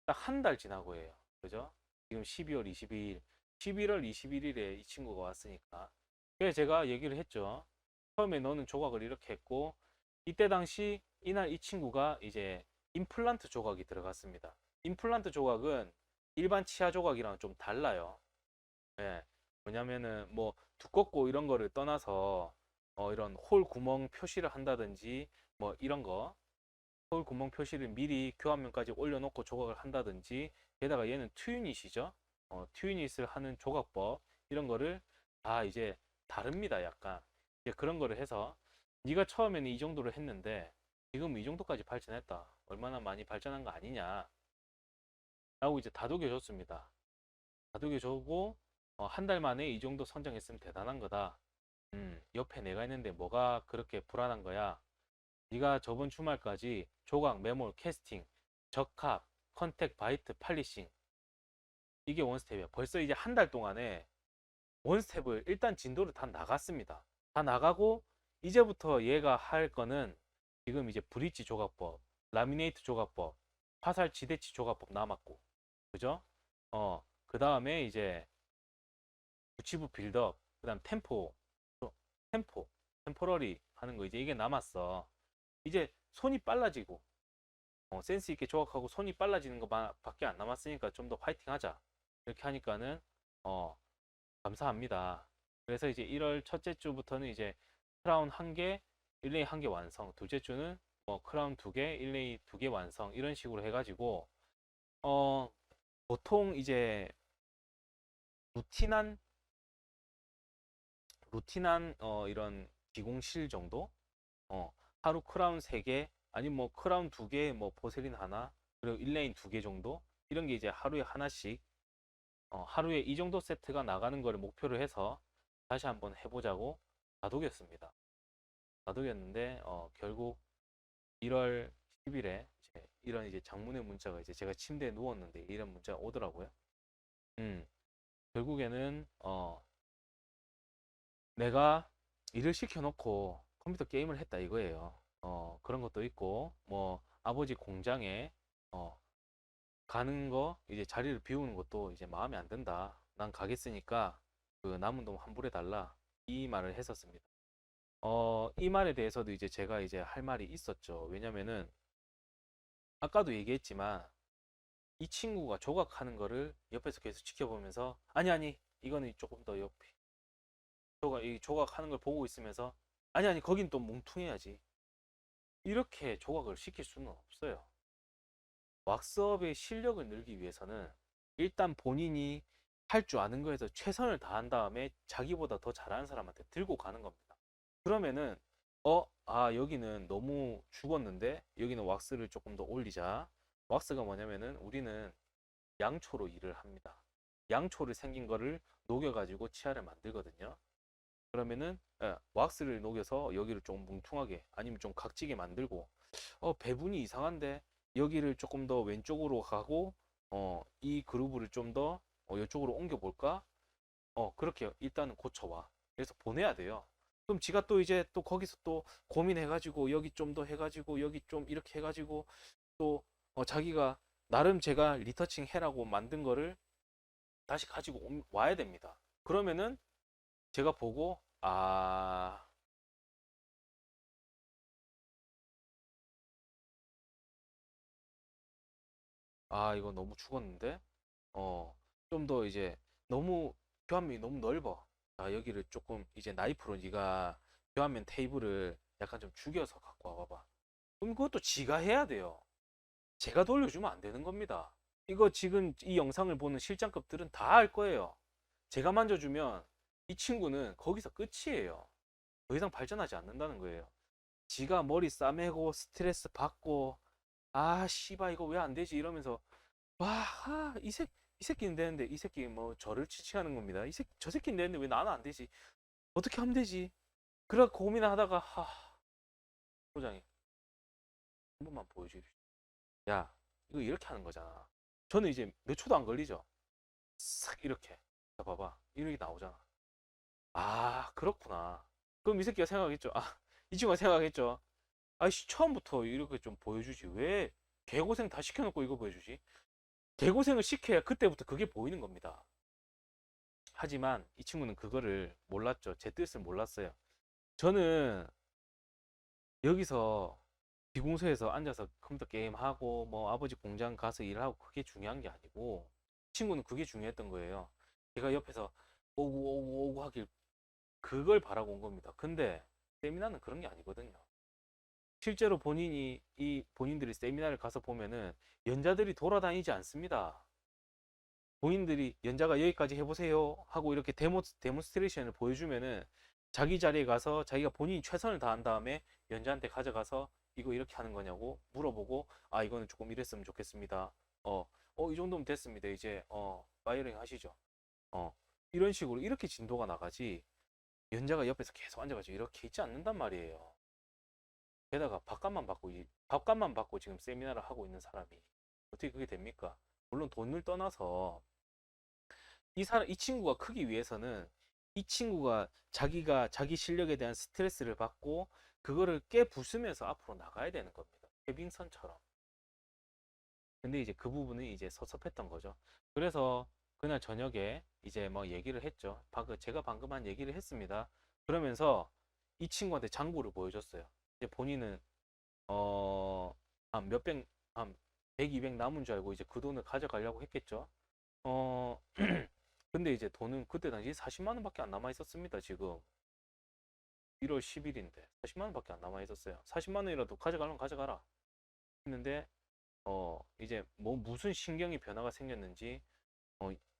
딱 한 달 지나고예요. 그죠? 지금 12월 22일, 11월 21일에 이 친구가 왔으니까. 그래서 제가 얘기를 했죠. 처음에 너는 조각을 이렇게 했고, 이때 당시 이날 이 친구가 이제 임플란트 조각이 들어갔습니다. 임플란트 조각은 일반 치아 조각이랑 좀 달라요. 예. 뭐냐면은 뭐 두껍고 이런 거를 떠나서 이런 홀 구멍 표시를 한다든지 뭐 이런 거 홀 구멍 표시를 미리 교환면까지 올려놓고 조각을 한다든지 게다가 얘는 튜유닛이죠. 튜유닛을 하는 조각법 이런 거를 다 이제 다릅니다. 약간 이제 그런 거를 해서 네가 처음에는 이 정도로 했는데 지금 이 정도까지 발전했다. 얼마나 많이 발전한 거 아니냐 라고 이제 다독여 줬습니다. 다독여 주고 한 달 만에 이 정도 성장했으면 대단한 거다. 옆에 내가 있는데 뭐가 그렇게 불안한 거야? 네가 저번 주말까지 조각, 매몰, 캐스팅, 적합, 컨택, 바이트, 팔리싱 이게 원스텝이야. 벌써 이제 한 달 동안에 원스텝을 일단 진도를 다 나갔습니다. 다 나가고 이제부터 얘가 할 거는 지금 이제 브릿지 조각법, 라미네이트 조각법, 화살 지대치 조각법 남았고 그죠? 그 다음에 이제 부치부 빌드업, 그 다음 템포, 템포러리 하는 거 이제 이게 남았어. 이제 손이 빨라지고 센스 있게 조각하고 손이 빨라지는 것밖에 안 남았으니까 좀 더 파이팅 하자. 이렇게 하니까는 어, 감사합니다. 그래서 이제 1월 첫째 주부터는 이제 크라운 한 개, 일레이 한 개 완성. 둘째 주는 크라운 두 개, 일레이 두 개 완성. 이런 식으로 해가지고 어, 보통 이제 루틴한 이런 기공실 정도 하루 크라운 3개 아니면 뭐 크라운 2개 뭐 포세린 하나 그리고 일레인 2개 정도 이런 게 이제 하루에 하나씩 하루에 이 정도 세트가 나가는 거를 목표로 해서 다시 한번 해보자고 다독였습니다. 다독였는데 결국 1월 10일에 이런 이제 장문의 문자가 이제 제가 침대에 누웠는데 이런 문자가 오더라고요. 음, 결국에는 내가 일을 시켜놓고 컴퓨터 게임을 했다 이거예요. 그런 것도 있고 뭐 아버지 공장에 어, 가는 거 이제 자리를 비우는 것도 이제 마음에 안 든다. 난 가겠으니까 그 남은 돈 환불해 달라. 이 말을 했었습니다. 이 말에 대해서도 이제 제가 이제 할 말이 있었죠. 왜냐면은 아까도 얘기했지만 이 친구가 조각하는 거를 옆에서 계속 지켜보면서 아니 아니 이거는 조금 더 옆에 이 조각하는 걸 보고 있으면서 아니 아니 거긴 또 뭉퉁해야지 이렇게 조각을 시킬 수는 없어요. 왁스업의 실력을 늘기 위해서는 일단 본인이 할 줄 아는 거에서 최선을 다한 다음에 자기보다 더 잘하는 사람한테 들고 가는 겁니다. 그러면은 여기는 너무 죽었는데 여기는 왁스를 조금 더 올리자. 왁스가 뭐냐면은 우리는 양초로 일을 합니다. 양초를 생긴 거를 녹여가지고 치아를 만들거든요. 그러면은 왁스를 녹여서 여기를 좀 뭉퉁하게 아니면 좀 각지게 만들고 배분이 이상한데 여기를 조금 더 왼쪽으로 가고 이 그루브를 좀 더 이쪽으로 옮겨 볼까? 그렇게 일단은 고쳐와. 그래서 보내야 돼요. 그럼 지가 또 이제 또 거기서 또 고민해가지고 여기 좀 더 해가지고 여기 좀 이렇게 해가지고 또 자기가 나름 제가 리터칭 해라고 만든 거를 다시 가지고 와야 됩니다. 그러면은 제가 보고 이거 너무 죽었는데 좀 더 이제 너무 교환면이 너무 넓어. 여기를 조금 이제 나이프로 네가 교환면 테이블을 약간 좀 죽여서 갖고 와봐봐. 그럼 그것도 지가 해야 돼요. 제가 돌려주면 안 되는 겁니다. 이거 지금 이 영상을 보는 실장급들은 다 알 거예요. 제가 만져주면 이 친구는 거기서 끝이에요. 더 이상 발전하지 않는다는 거예요. 지가 머리 싸매고 스트레스 받고 씨발 이거 왜 안 되지 이러면서 이 새끼는 되는데 이 새끼 뭐 저를 지칭하는 겁니다. 저 새끼는 되는데 왜 나는 안 되지? 어떻게 하면 되지? 그래 고민하다가 소장이 한 번만 보여주십시오. 야 이거 이렇게 하는 거잖아. 저는 이제 몇 초도 안 걸리죠. 싹 이렇게 자 봐봐 이렇게 나오잖아. 그렇구나. 그럼 이 새끼가 생각하겠죠. 이 친구가 생각하겠죠. 아이씨 처음부터 이렇게 좀 보여주지 왜 개고생 다 시켜놓고 이거 보여주지? 개고생을 시켜야 그때부터 그게 보이는 겁니다. 하지만 이 친구는 그거를 몰랐죠. 제 뜻을 몰랐어요. 저는 여기서 비공소에서 앉아서 컴퓨터 게임하고 뭐 아버지 공장 가서 일하고 그게 중요한 게 아니고 친구는 그게 중요했던 거예요. 제가 옆에서 오구 오구 오구 하길 그걸 바라고 온 겁니다. 근데 세미나는 그런 게 아니거든요. 실제로 본인들이 세미나를 가서 보면은 연자들이 돌아다니지 않습니다. 본인들이 연자가 여기까지 해보세요 하고 이렇게 데모스트레이션을 보여주면은 자기 자리에 가서 자기가 본인이 최선을 다한 다음에 연자한테 가져가서 이거 이렇게 하는 거냐고 물어보고 이거는 조금 이랬으면 좋겠습니다. 이 정도면 됐습니다. 이제 파이어링 하시죠. 어 이런 식으로 이렇게 진도가 나가지 연자가 옆에서 계속 앉아가지고 이렇게 있지 않는단 말이에요. 게다가 밥값만 받고 지금 세미나를 하고 있는 사람이 어떻게 그게 됩니까? 물론 돈을 떠나서 이 친구가 크기 위해서는 이 친구가 자기가 자기 실력에 대한 스트레스를 받고 그거를 깨부수면서 앞으로 나가야 되는 겁니다. 케빈선처럼. 근데 이제 그 부분이 이제 섭섭했던 거죠. 그래서 그날 저녁에 이제 뭐 얘기를 했죠. 제가 방금 한 얘기를 했습니다. 그러면서 이 친구한테 장부를 보여줬어요. 이제 본인은 한 몇백, 한 100, 200 남은 줄 알고 이제 그 돈을 가져가려고 했겠죠. 어, 근데 이제 돈은 그때 당시 40만 원밖에 안 남아 있었습니다. 지금 1월 10일인데 40만 원밖에 안 남아 있었어요. 40만 원이라도 가져가려면 가져가라 했는데 이제 뭐 무슨 신경이 변화가 생겼는지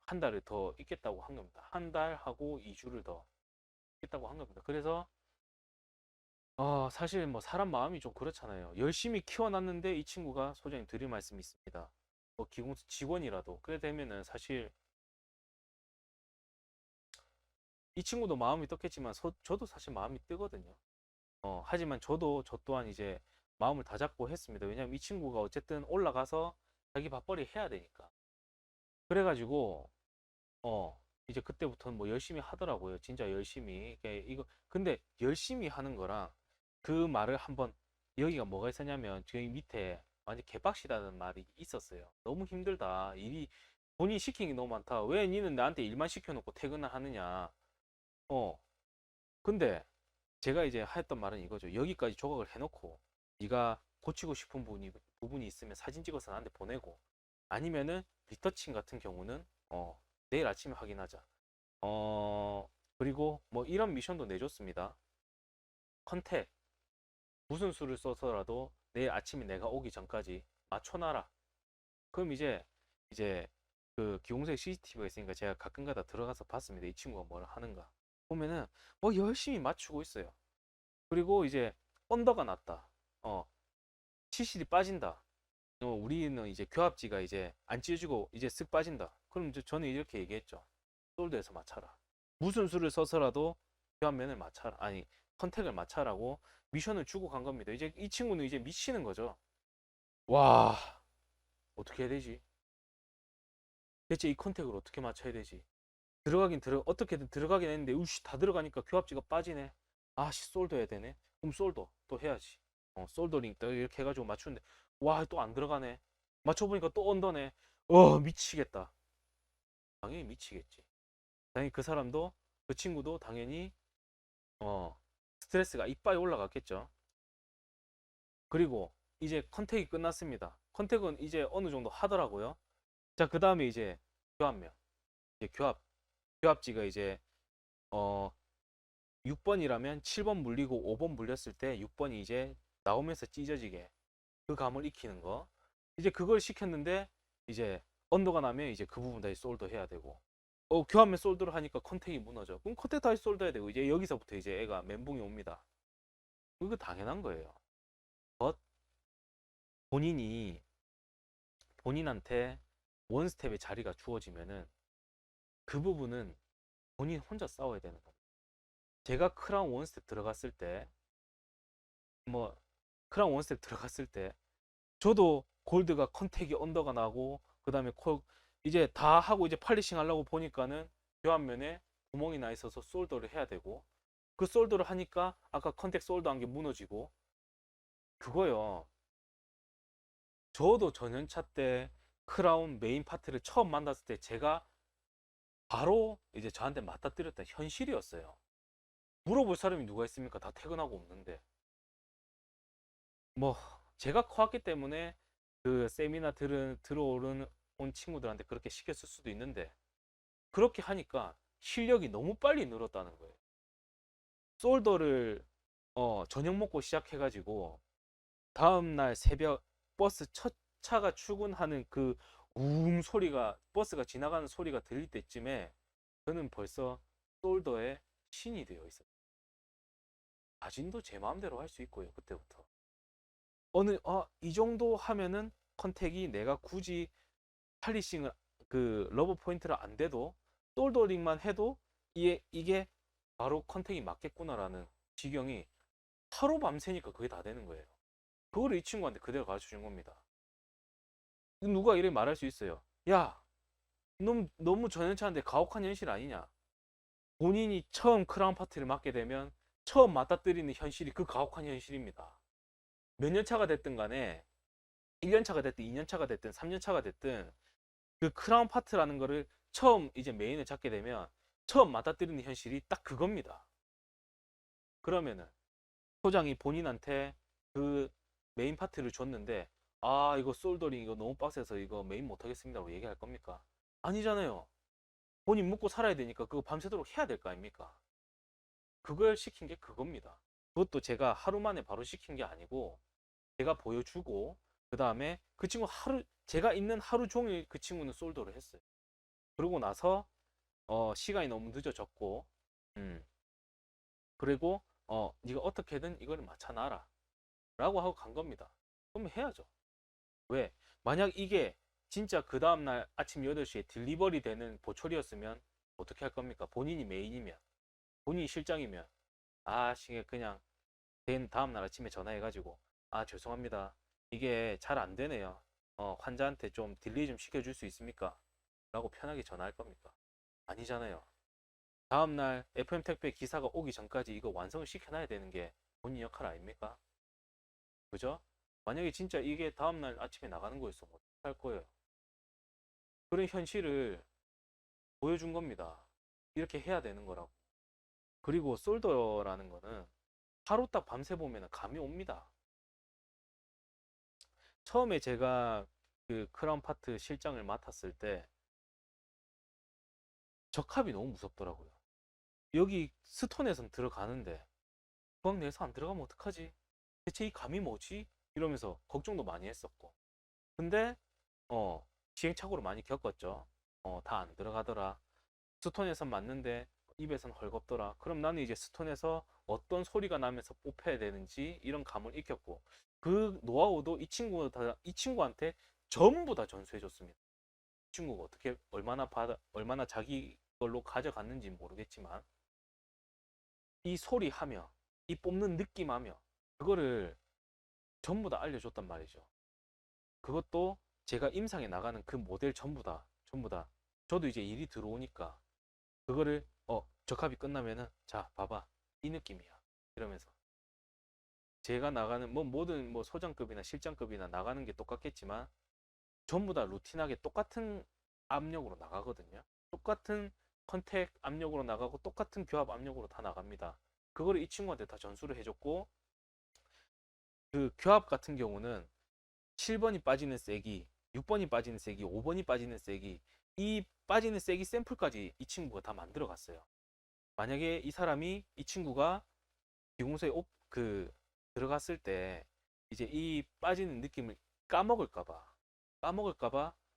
한 달을 더 있겠다고 한 겁니다. 한 달 하고 2주를 더 있겠다고 한 겁니다. 그래서 사실 뭐 사람 마음이 좀 그렇잖아요. 열심히 키워놨는데 이 친구가 소장님 드릴 말씀이 있습니다. 뭐 기공사 직원이라도 그래 되면은 사실 이 친구도 마음이 떴겠지만 저도 사실 마음이 뜨거든요. 하지만 저 또한 이제 마음을 다잡고 했습니다. 왜냐면 이 친구가 어쨌든 올라가서 자기 밥벌이 해야 되니까. 그래가지고 이제 그때부터는 뭐 열심히 하더라고요. 진짜 열심히. 근데 열심히 하는 거랑 그 말을 한번, 여기가 뭐가 있었냐면 저기 밑에 완전 개빡시다는 말이 있었어요. 너무 힘들다. 본인 시킨 게 너무 많다. 왜 니는 나한테 일만 시켜놓고 퇴근을 하느냐. 어. 근데 제가 이제 했던 말은 이거죠. 여기까지 조각을 해놓고 네가 고치고 싶은 부분이 있으면 사진 찍어서 나한테 보내고, 아니면은 리터칭 같은 경우는 내일 아침에 확인하자. 그리고 뭐 이런 미션도 내줬습니다. 컨택 무슨 수를 써서라도 내일 아침에 내가 오기 전까지 맞춰놔라. 그럼 이제 그 기공색 CCTV가 있으니까 제가 가끔가다 들어가서 봤습니다. 이 친구가 뭘 하는가. 보면은 뭐 열심히 맞추고 있어요. 그리고 이제 언더가 났다. CCD 빠진다. 우리는 이제 교합지가 이제 안 찢어지고 이제 쓱 빠진다. 그럼 이제 저는 이렇게 얘기했죠. 솔드에서 맞춰라. 무슨 수를 써서라도 교환면을 맞춰라. 아니, 컨택을 맞춰라고 미션을 주고 간 겁니다. 이제 이 친구는 이제 미치는 거죠. 와, 어떻게 해야 되지? 대체 이 컨택을 어떻게 맞춰야 되지? 어떻게든 들어가긴 했는데, 우씨, 다 들어가니까 교합지가 빠지네. 아씨, 솔더 해야 되네. 그럼 솔더 또 해야지. 솔더링 또 이렇게 해가지고 맞추는데, 와, 또 안 들어가네. 맞춰보니까 또 언더네. 미치겠다. 당연히 미치겠지. 당연히 그 사람도, 그 친구도 당연히 어 스트레스가 이빠이 올라갔겠죠. 그리고 이제 컨택이 끝났습니다. 컨택은 이제 어느 정도 하더라고요. 자, 그 다음에 이제 교합면, 이제 교합지가 이제 어 6번이라면 7번 물리고 5번 물렸을 때 6번이 이제 나오면서 찢어지게 그 감을 익히는 거. 이제 그걸 시켰는데, 이제 언더가 나면 이제 그 부분 다시 솔더 해야 되고, 교환면 솔더를 하니까 컨택이 무너져. 그럼 컨택 다시 솔더 해야 되고, 이제 여기서부터 이제 애가 멘붕이 옵니다. 그거 당연한 거예요. but 본인이 본인한테 원스텝의 자리가 주어지면은 그 부분은 본인 혼자 싸워야 되는 겁니다. 제가 크라운 원스텝 들어갔을 때, 뭐 크라운 원스텝 들어갔을 때 저도 골드가 컨택이 언더가 나고, 그 다음에 이제 다 하고 이제 팔리싱 하려고 보니까는 교환면에 구멍이 나 있어서 솔더를 해야 되고, 그 솔더를 하니까 아까 컨택 솔더 한 게 무너지고. 그거요. 저도 전연차 때 크라운 메인 파트를 처음 만났을 때 제가 바로 이제 저한테 맞닥뜨렸던 현실이었어요. 물어볼 사람이 누가 있습니까? 다 퇴근하고 없는데. 뭐 제가 커왔기 때문에 그 세미나 들어오는 온 친구들한테 그렇게 시켰을 수도 있는데, 그렇게 하니까 실력이 너무 빨리 늘었다는 거예요. 솔더를 저녁 먹고 시작해가지고 다음날 새벽 버스 첫 차가 출근하는 그 소리가, 버스가 지나가는 소리가 들릴 때쯤에 저는 벌써 솔더의 신이 되어 있어요. 자진도 제 마음대로 할 수 있고요. 그때부터 이 정도 하면은 컨택이 내가 굳이 팔리싱을, 그 러브 포인트를 안 돼도 솔더링만 해도 이게 바로 컨택이 맞겠구나라는 지경이 하루 밤새니까 그게 다 되는 거예요. 그거를 이 친구한테 그대로 가르쳐 준 겁니다. 누가 이래 말할 수 있어요. 야, 너무 전연차인데 가혹한 현실 아니냐. 본인이 처음 크라운 파티를 맡게 되면 처음 맞닥뜨리는 현실이 그 가혹한 현실입니다. 몇 년 차가 됐든 간에 1년 차가 됐든 2년 차가 됐든 3년 차가 됐든 그 크라운 파트라는 거를 처음 이제 메인을 잡게 되면 처음 맞닥뜨리는 현실이 딱 그겁니다. 그러면은 소장이 본인한테 그 메인 파트를 줬는데, 이거 솔더링 이거 너무 빡세서 이거 메인 못하겠습니다라고 얘기할 겁니까? 아니잖아요. 본인 먹고 살아야 되니까 그거 밤새도록 해야 될 거 아닙니까? 그걸 시킨 게 그겁니다. 그것도 제가 하루 만에 바로 시킨 게 아니고 제가 보여주고, 그 다음에 그 친구 제가 있는 하루 종일 그 친구는 솔더를 했어요. 그러고 나서 시간이 너무 늦어졌고, 음 그리고 네가 어떻게든 이걸 맞춰놔라 라고 하고 간 겁니다. 그럼 해야죠. 왜? 만약 이게 진짜 그 다음날 아침 8시에 딜리버리 되는 보초리였으면 어떻게 할 겁니까? 본인이 메인이면 본인이 실장이면 이게 그냥 된 다음날 아침에 전화해가지고 죄송합니다. 이게 잘 안 되네요. 환자한테 좀 딜레이 좀 시켜줄 수 있습니까? 라고 편하게 전화할 겁니까? 아니잖아요. 다음날 FM 택배 기사가 오기 전까지 이거 완성을 시켜놔야 되는 게 본인 역할 아닙니까? 그죠? 만약에 진짜 이게 다음날 아침에 나가는 거였어. 뭐 어떡할 거예요? 그런 현실을 보여준 겁니다. 이렇게 해야 되는 거라고. 그리고 솔더라는 거는 하루 딱 밤새 보면 감이 옵니다. 처음에 제가 그 크라운 파트 실장을 맡았을 때 적합이 너무 무섭더라고요. 여기 스톤에선 들어가는데 구강 내에서 안 들어가면 어떡하지? 대체 이 감이 뭐지? 이러면서 걱정도 많이 했었고. 근데 시행착오를 많이 겪었죠. 다 안 들어가더라. 스톤에선 맞는데 입에선 헐겁더라. 그럼 나는 이제 스톤에서 어떤 소리가 나면서 뽑혀야 되는지 이런 감을 익혔고 그 노하우도 이 친구한테 전부 다 전수해 줬습니다. 이 친구가 어떻게 얼마나 자기 걸로 가져갔는지 모르겠지만 이 소리 하며 이 뽑는 느낌 하며 그거를 전부 다 알려줬단 말이죠. 그것도 제가 임상에 나가는 그 모델 전부 다 저도 이제 일이 들어오니까 그거를 적합이 끝나면은 자 봐봐 이 느낌이야 이러면서 제가 나가는 뭐 모든 뭐 소장급이나 실장급이나 나가는 게 똑같겠지만 전부 다 루틴하게 똑같은 압력으로 나가거든요. 똑같은 컨택 압력으로 나가고 똑같은 교합 압력으로 다 나갑니다. 그거를 이 친구한테 다 전수를 해줬고 그 교합 같은 경우는 7번이 빠지는 세기, 6번이 빠지는 세기, 5번이 빠지는 세기 이 빠지는 세기 샘플까지 이 친구가 다 만들어 갔어요. 만약에 이 친구가 기공소에 들어갔을 때 이제 이 빠지는 느낌을 까먹을까봐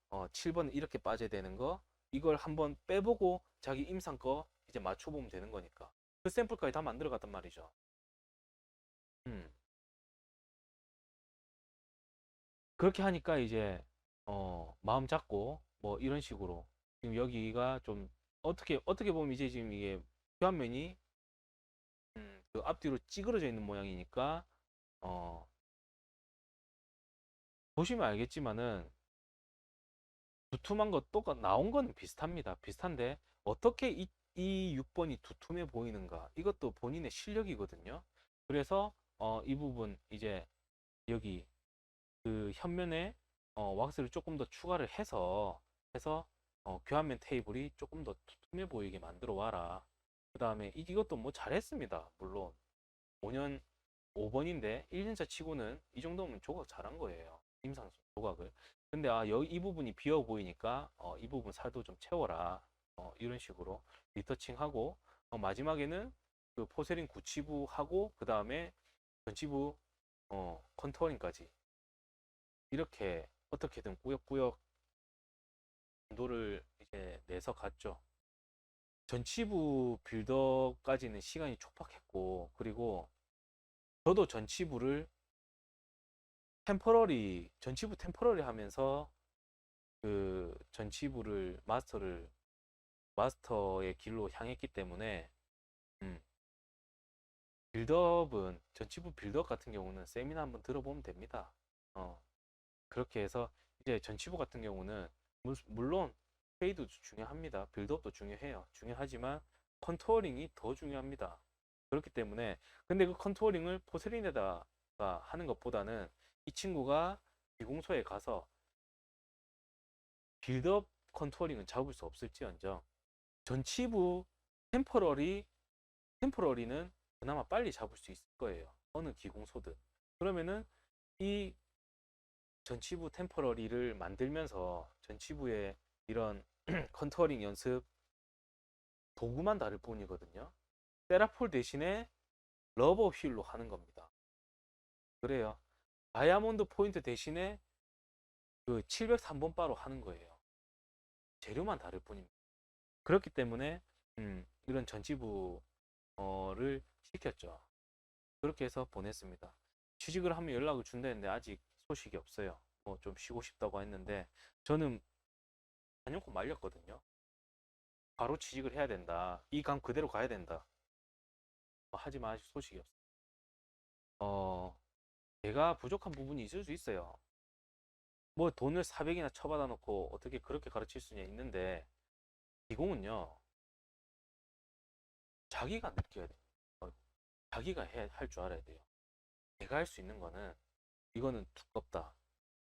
7번은 이렇게 빠져야 되는 거 이걸 한번 빼보고 자기 임상 거 이제 맞춰보면 되는 거니까 그 샘플까지 다 만들어 갔단 말이죠. 음. 그렇게 하니까 이제 마음 잡고 뭐 이런 식으로 지금 여기가 좀 어떻게 보면 이제 지금 이게 표면이 그 앞뒤로 찌그러져 있는 모양이니까 어 보시면 알겠지만은 두툼한 거 똑같 나온 거는 비슷합니다. 비슷한데 어떻게 이 6번이 두툼해 보이는가 이것도 본인의 실력이거든요. 그래서 이 부분 이제 여기 그 현면에 왁스를 조금 더 추가를 해서 교환면 테이블이 조금 더 투명해 보이게 만들어 와라. 그 다음에 이것도 뭐 잘했습니다. 물론 5년 5번인데 1년차 치고는 이 정도면 조각 잘한 거예요. 임상 조각을. 근데 여기 이 부분이 비어 보이니까 이 부분 살도 좀 채워라. 이런 식으로 리터칭하고 마지막에는 그 포세린 구치부 하고 그 다음에 전치부 컨투어링까지 이렇게 어떻게든 꾸역꾸역 진도를 이제 내서 갔죠. 전치부 빌더까지는 시간이 촉박했고 그리고 저도 전치부 템퍼러리 하면서 그 전치부를 마스터의 길로 향했기 때문에 음, 전치부 빌드업 같은 경우는 세미나 한번 들어보면 됩니다. 어, 그렇게 해서 이제 전치부 같은 경우는 물론 페이도 중요합니다. 빌드업도 중요하지만 컨투어링이 더 중요합니다. 그렇기 때문에 근데 그 컨투어링을 포세린에다가 하는 것보다는 이 친구가 비공소에 가서 빌드업 컨투어링은 잡을 수 없을지언정 전치부 템퍼러리 템퍼러리는 그나마 빨리 잡을 수 있을 거예요. 어느 기공소든. 그러면은 이 전치부 템퍼러리를 만들면서 전치부의 이런 컨투어링 연습 도구만 다를 뿐이거든요. 세라폴 대신에 러버 휠로 하는 겁니다. 그래요. 다이아몬드 포인트 대신에 그 703번 바로 하는 거예요. 재료만 다를 뿐입니다. 그렇기 때문에 이런 전치부를 시켰죠. 그렇게 해서 보냈습니다. 취직을 하면 연락을 준다는데 아직 소식이 없어요. 뭐 좀 쉬고 싶다고 했는데 저는 단연코 말렸거든요. 바로 취직을 해야 된다. 이 감 그대로 가야 된다. 하지만 아직 소식이 없어요. 제가 부족한 부분이 있을 수 있어요. 뭐 돈을 400이나 쳐받아 놓고 어떻게 그렇게 가르칠 수냐 있는데, 기공은요, 자기가 느껴야 돼요. 어, 자기가 할 줄 알아야 돼요. 내가 할 수 있는 거는, 이거는 두껍다,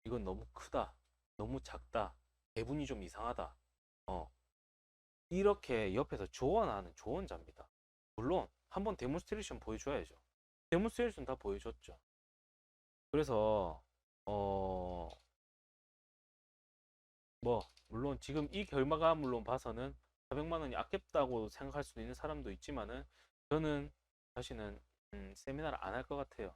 이건 너무 크다, 너무 작다, 배분이 좀 이상하다. 어, 이렇게 옆에서 조언하는 조언자입니다. 물론 한번 데몬스트레이션 보여줘야죠. 데몬스트레이션 다 보여줬죠. 그래서 어, 뭐 물론 지금 이 결과물론 봐서는 400만 원이 아깝다고 생각할 수도 있는 사람도 있지만은, 저는 다시는 세미나를 안 할 것 같아요.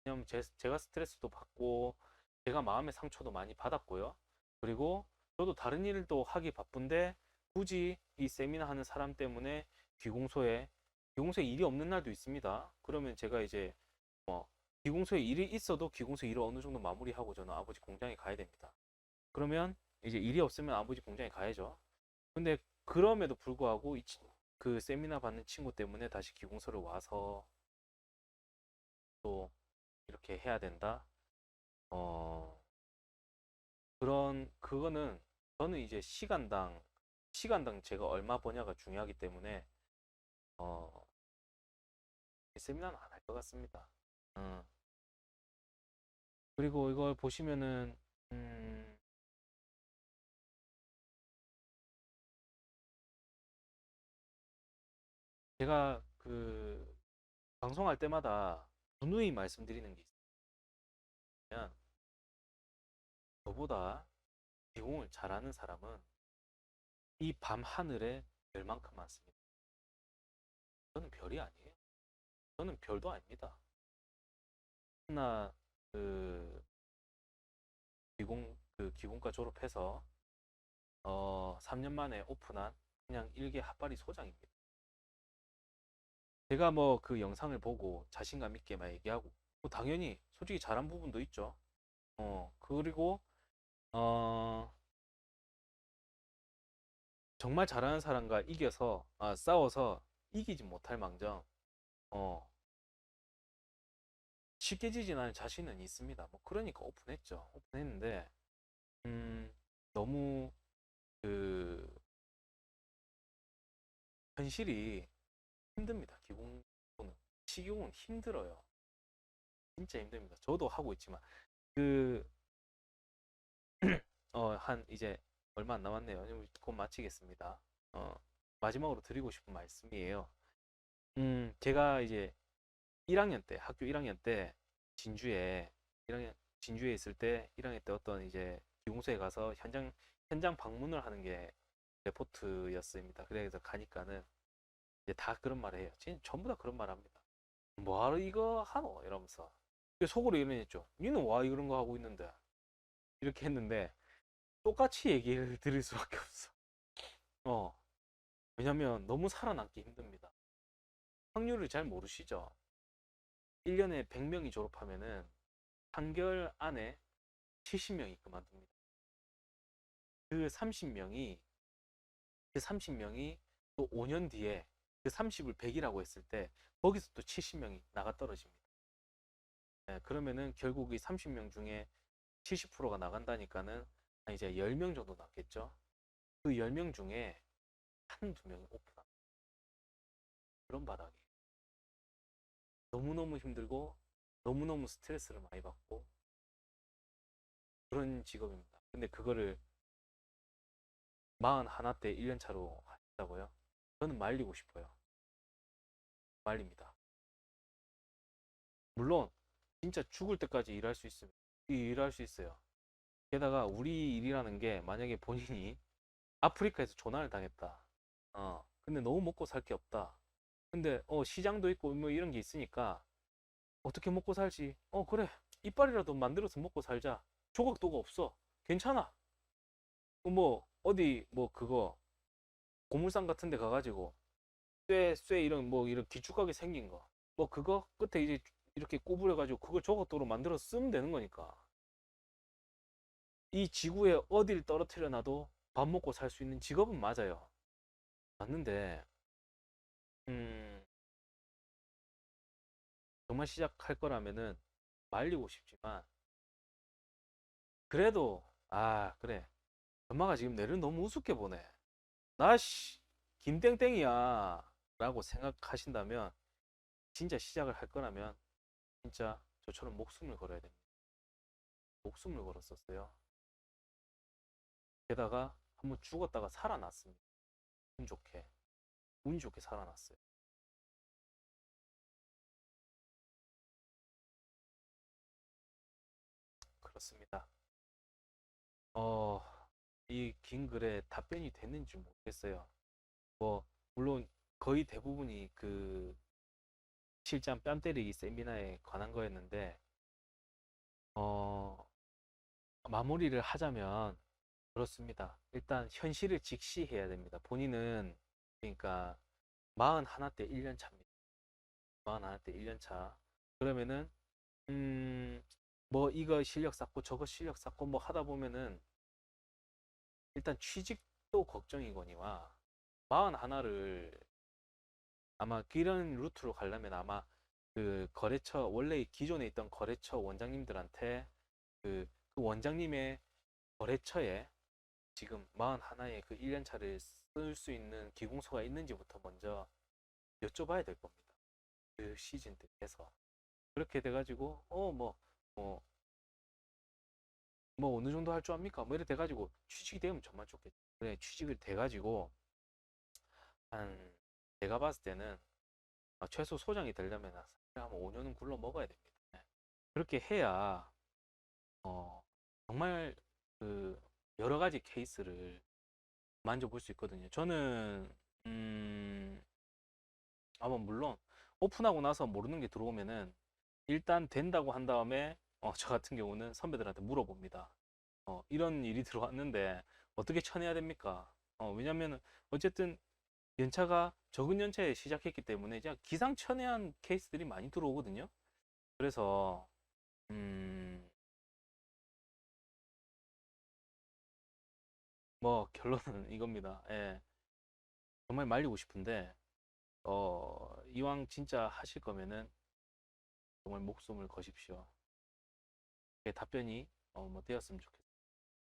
왜냐면 제가 스트레스도 받고 제가 마음의 상처도 많이 받았고요. 그리고 저도 다른 일도 하기 바쁜데 굳이 이 세미나 하는 사람 때문에 귀공소에 일이 없는 날도 있습니다. 그러면 제가 이제 뭐 귀공소에 일이 있어도 귀공소 일을 어느 정도 마무리하고 저는 아버지 공장에 가야 됩니다. 그러면 이제 일이 없으면 아버지 공장에 가야죠. 근데 그럼에도 불구하고 그 세미나 받는 친구 때문에 다시 기공소를 와서 또 이렇게 해야 된다. 어, 그거는 저는 이제 시간당 제가 얼마 버냐가 중요하기 때문에 어, 세미나는 안 할 것 같습니다. 어, 그리고 이걸 보시면은 음, 제가 그 방송할 때마다 누누이 말씀드리는 게 있으면, 저보다 기공을 잘하는 사람은 이 밤 하늘에 별만큼 많습니다. 저는 별이 아니에요. 저는 별도 아닙니다. 하나 그 기공과 졸업해서 3년 만에 오픈한 그냥 일개 핫바리 소장입니다. 제가 뭐 그 영상을 보고 자신감 있게 막 얘기하고, 뭐 당연히 솔직히 잘한 부분도 있죠. 그리고 어 정말 잘하는 사람과 싸워서 이기지 못할 망정, 어 쉽게 지진 않을 자신은 있습니다. 뭐 그러니까 오픈했죠. 오픈했는데 음, 너무 그 현실이 힘듭니다. 기공은 시기공은 힘들어요. 진짜 힘듭니다. 저도 하고 있지만 그 한 이제 얼마 안 남았네요. 곧 마치겠습니다. 어, 마지막으로 드리고 싶은 말씀이에요. 제가 이제 학교 1학년 때 진주에 1학년 진주에 있을 때 1학년 때 어떤 이제 기공소에 가서 현장 방문을 하는 게 레포트였습니다. 그래서 가니까는 이제 다 그런 말을 해요. 진짜 전부 다 그런 말 합니다. 뭐하러 이거 하노? 이러면서. 속으로 이런 했죠. 니는 와 이런 거 하고 있는데. 이렇게 했는데 똑같이 얘기를 드릴 수밖에 없어. 어. 왜냐면 너무 살아남기 힘듭니다. 확률을 잘 모르시죠? 1년에 100명이 졸업하면은 3개월 안에 70명이 그만둡니다. 그 30명이 그 30명이 또 5년 뒤에 그 30을 100이라고 했을 때 거기서 또 70명이 나가 떨어집니다. 네, 그러면은 결국 이 30명 중에 70%가 나간다니까는 이제 10명 정도 남겠죠. 그 10명 중에 한두 명이 오픈합니다. 그런 바닥이 너무너무 힘들고 너무너무 스트레스를 많이 받고 그런 직업입니다. 근데 그거를 41 때 1년 차로 하셨다고요? 저는 말리고 싶어요. 말립니다. 물론 진짜 죽을 때까지 일할 수 있어요. 게다가 우리 일이라는 게 만약에 본인이 아프리카에서 조난을 당했다. 근데 너무 먹고 살 게 없다. 근데 시장도 있고 뭐 이런 게 있으니까 어떻게 먹고 살지? 그래. 이빨이라도 만들어서 먹고 살자. 조각도가 없어. 괜찮아. 뭐 어디 뭐 그거 고물상 같은 데 가가지고 쇠 이런 뭐 이런 기축하게 생긴 거. 뭐 그거 끝에 이제 이렇게 구부려가지고 그걸 조각도로 만들어서 쓰면 되는 거니까. 이 지구에 어디를 떨어뜨려 놔도 밥 먹고 살 수 있는 직업은 맞아요. 맞는데, 음, 정말 시작할 거라면은 말리고 싶지만 그래도 그래 엄마가 지금 내를 너무 우습게 보네. 나씨 김땡땡이야 라고 생각하신다면 진짜 시작을 할 거라면 진짜 저처럼 목숨을 걸어야 됩니다. 목숨을 걸었었어요. 게다가 한번 죽었다가 살아났습니다. 운 좋게 운이 좋게 살아났어요. 그렇습니다. 어, 이 긴 글에 답변이 됐는지 모르겠어요. 뭐 물론 거의 대부분이 그 실전 뺨 때리기 세미나에 관한 거였는데 어, 마무리를 하자면 그렇습니다. 일단 현실을 직시해야 됩니다. 본인은 그러니까 41대 1년 차입니다. 41대 1년 차. 그러면은 뭐 이거 실력 쌓고 저거 실력 쌓고 뭐 하다 보면은 일단 취직도 걱정이거니와 41을 아마 이런 루트로 가려면 아마 그 거래처 원래 기존에 있던 거래처 원장님들한테 그 원장님의 거래처에 지금 41의 그 1년 차를 쓸 수 있는 기공소가 있는지부터 먼저 여쭤봐야 될 겁니다. 그 시즌 때에서 그렇게 돼가지고 뭐, 뭐 어느 정도 할 줄 압니까? 뭐 이래 돼가지고 취직이 되면 정말 좋겠죠. 그래 취직을 돼가지고 한 제가 봤을 때는 최소 소장이 되려면 한 5년은 굴러 먹어야 됩니다. 네. 그렇게 해야 어, 정말 그 여러 가지 케이스를 만져볼 수 있거든요. 저는 아마 물론 오픈하고 나서 모르는 게 들어오면은 일단 된다고 한 다음에 저 같은 경우는 선배들한테 물어봅니다. 이런 일이 들어왔는데 어떻게 쳐내야 됩니까? 왜냐면 어쨌든 연차가 적은 연차에 시작했기 때문에 그냥 기상천외한 케이스들이 많이 들어오거든요. 그래서 뭐 결론은 이겁니다. 예, 정말 말리고 싶은데 이왕 진짜 하실 거면은 정말 목숨을 거십시오. 그 답변이 뭐 되었으면 좋겠어요.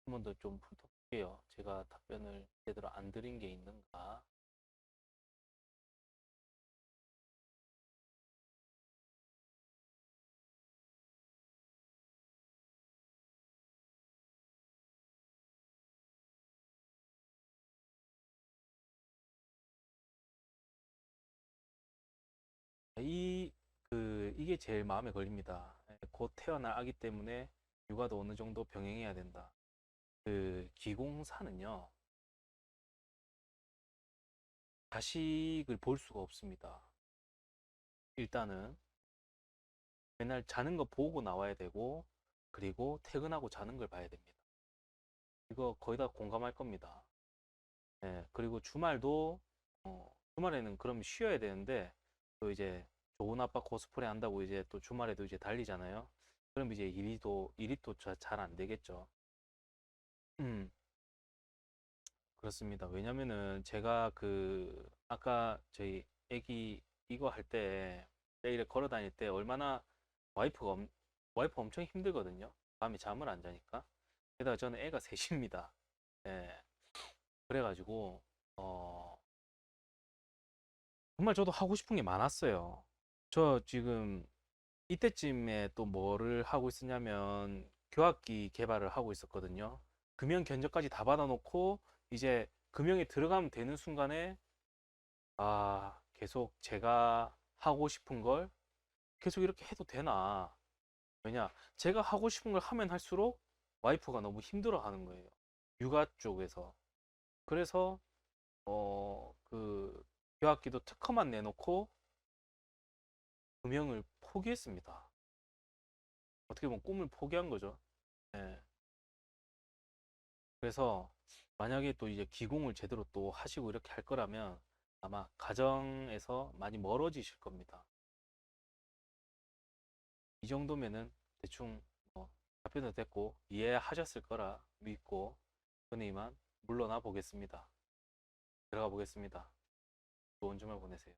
한 번 더 좀 훑어볼게요. 제가 답변을 제대로 안 드린 게 있는가? 이게 제일 마음에 걸립니다. 예, 곧 태어날 아기 때문에 육아도 어느 정도 병행해야 된다. 그 기공사는요, 자식을 볼 수가 없습니다. 일단은 맨날 자는 거 보고 나와야 되고, 그리고 퇴근하고 자는 걸 봐야 됩니다. 이거 거의 다 공감할 겁니다. 예, 그리고 주말도, 주말에는 그럼 쉬어야 되는데, 또 이제 좋은 아빠 코스프레 한다고 이제 또 주말에도 이제 달리잖아요. 그럼 이제 일이 또 잘 안 되겠죠. 음, 그렇습니다. 왜냐면은 제가 아까 저희 애기 이거 할 때, 내일에 걸어 다닐 때 얼마나 와이프가, 와이프 엄청 힘들거든요. 밤에 잠을 안 자니까. 게다가 저는 애가 셋입니다. 예. 그래가지고, 어, 정말 저도 하고 싶은 게 많았어요. 저 지금 이때쯤에 또 뭐를 하고 있었냐면 교학기 개발을 하고 있었거든요. 금연 견적까지 다 받아놓고 이제 금연에 들어가면 되는 순간에 계속 제가 하고 싶은 걸 계속 이렇게 해도 되나? 왜냐, 제가 하고 싶은 걸 하면 할수록 와이프가 너무 힘들어 하는 거예요. 육아 쪽에서. 그래서 그 교학기도 특허만 내놓고 금연을 포기했습니다. 어떻게 보면 꿈을 포기한 거죠. 예. 그래서 만약에 또 이제 기공을 제대로 또 하시고 이렇게 할 거라면 아마 가정에서 많이 멀어지실 겁니다. 이 정도면은 대충 뭐 답변도 됐고 이해하셨을 거라 믿고 저는 이만 물러나 보겠습니다. 들어가 보겠습니다. 좋은 주말 보내세요.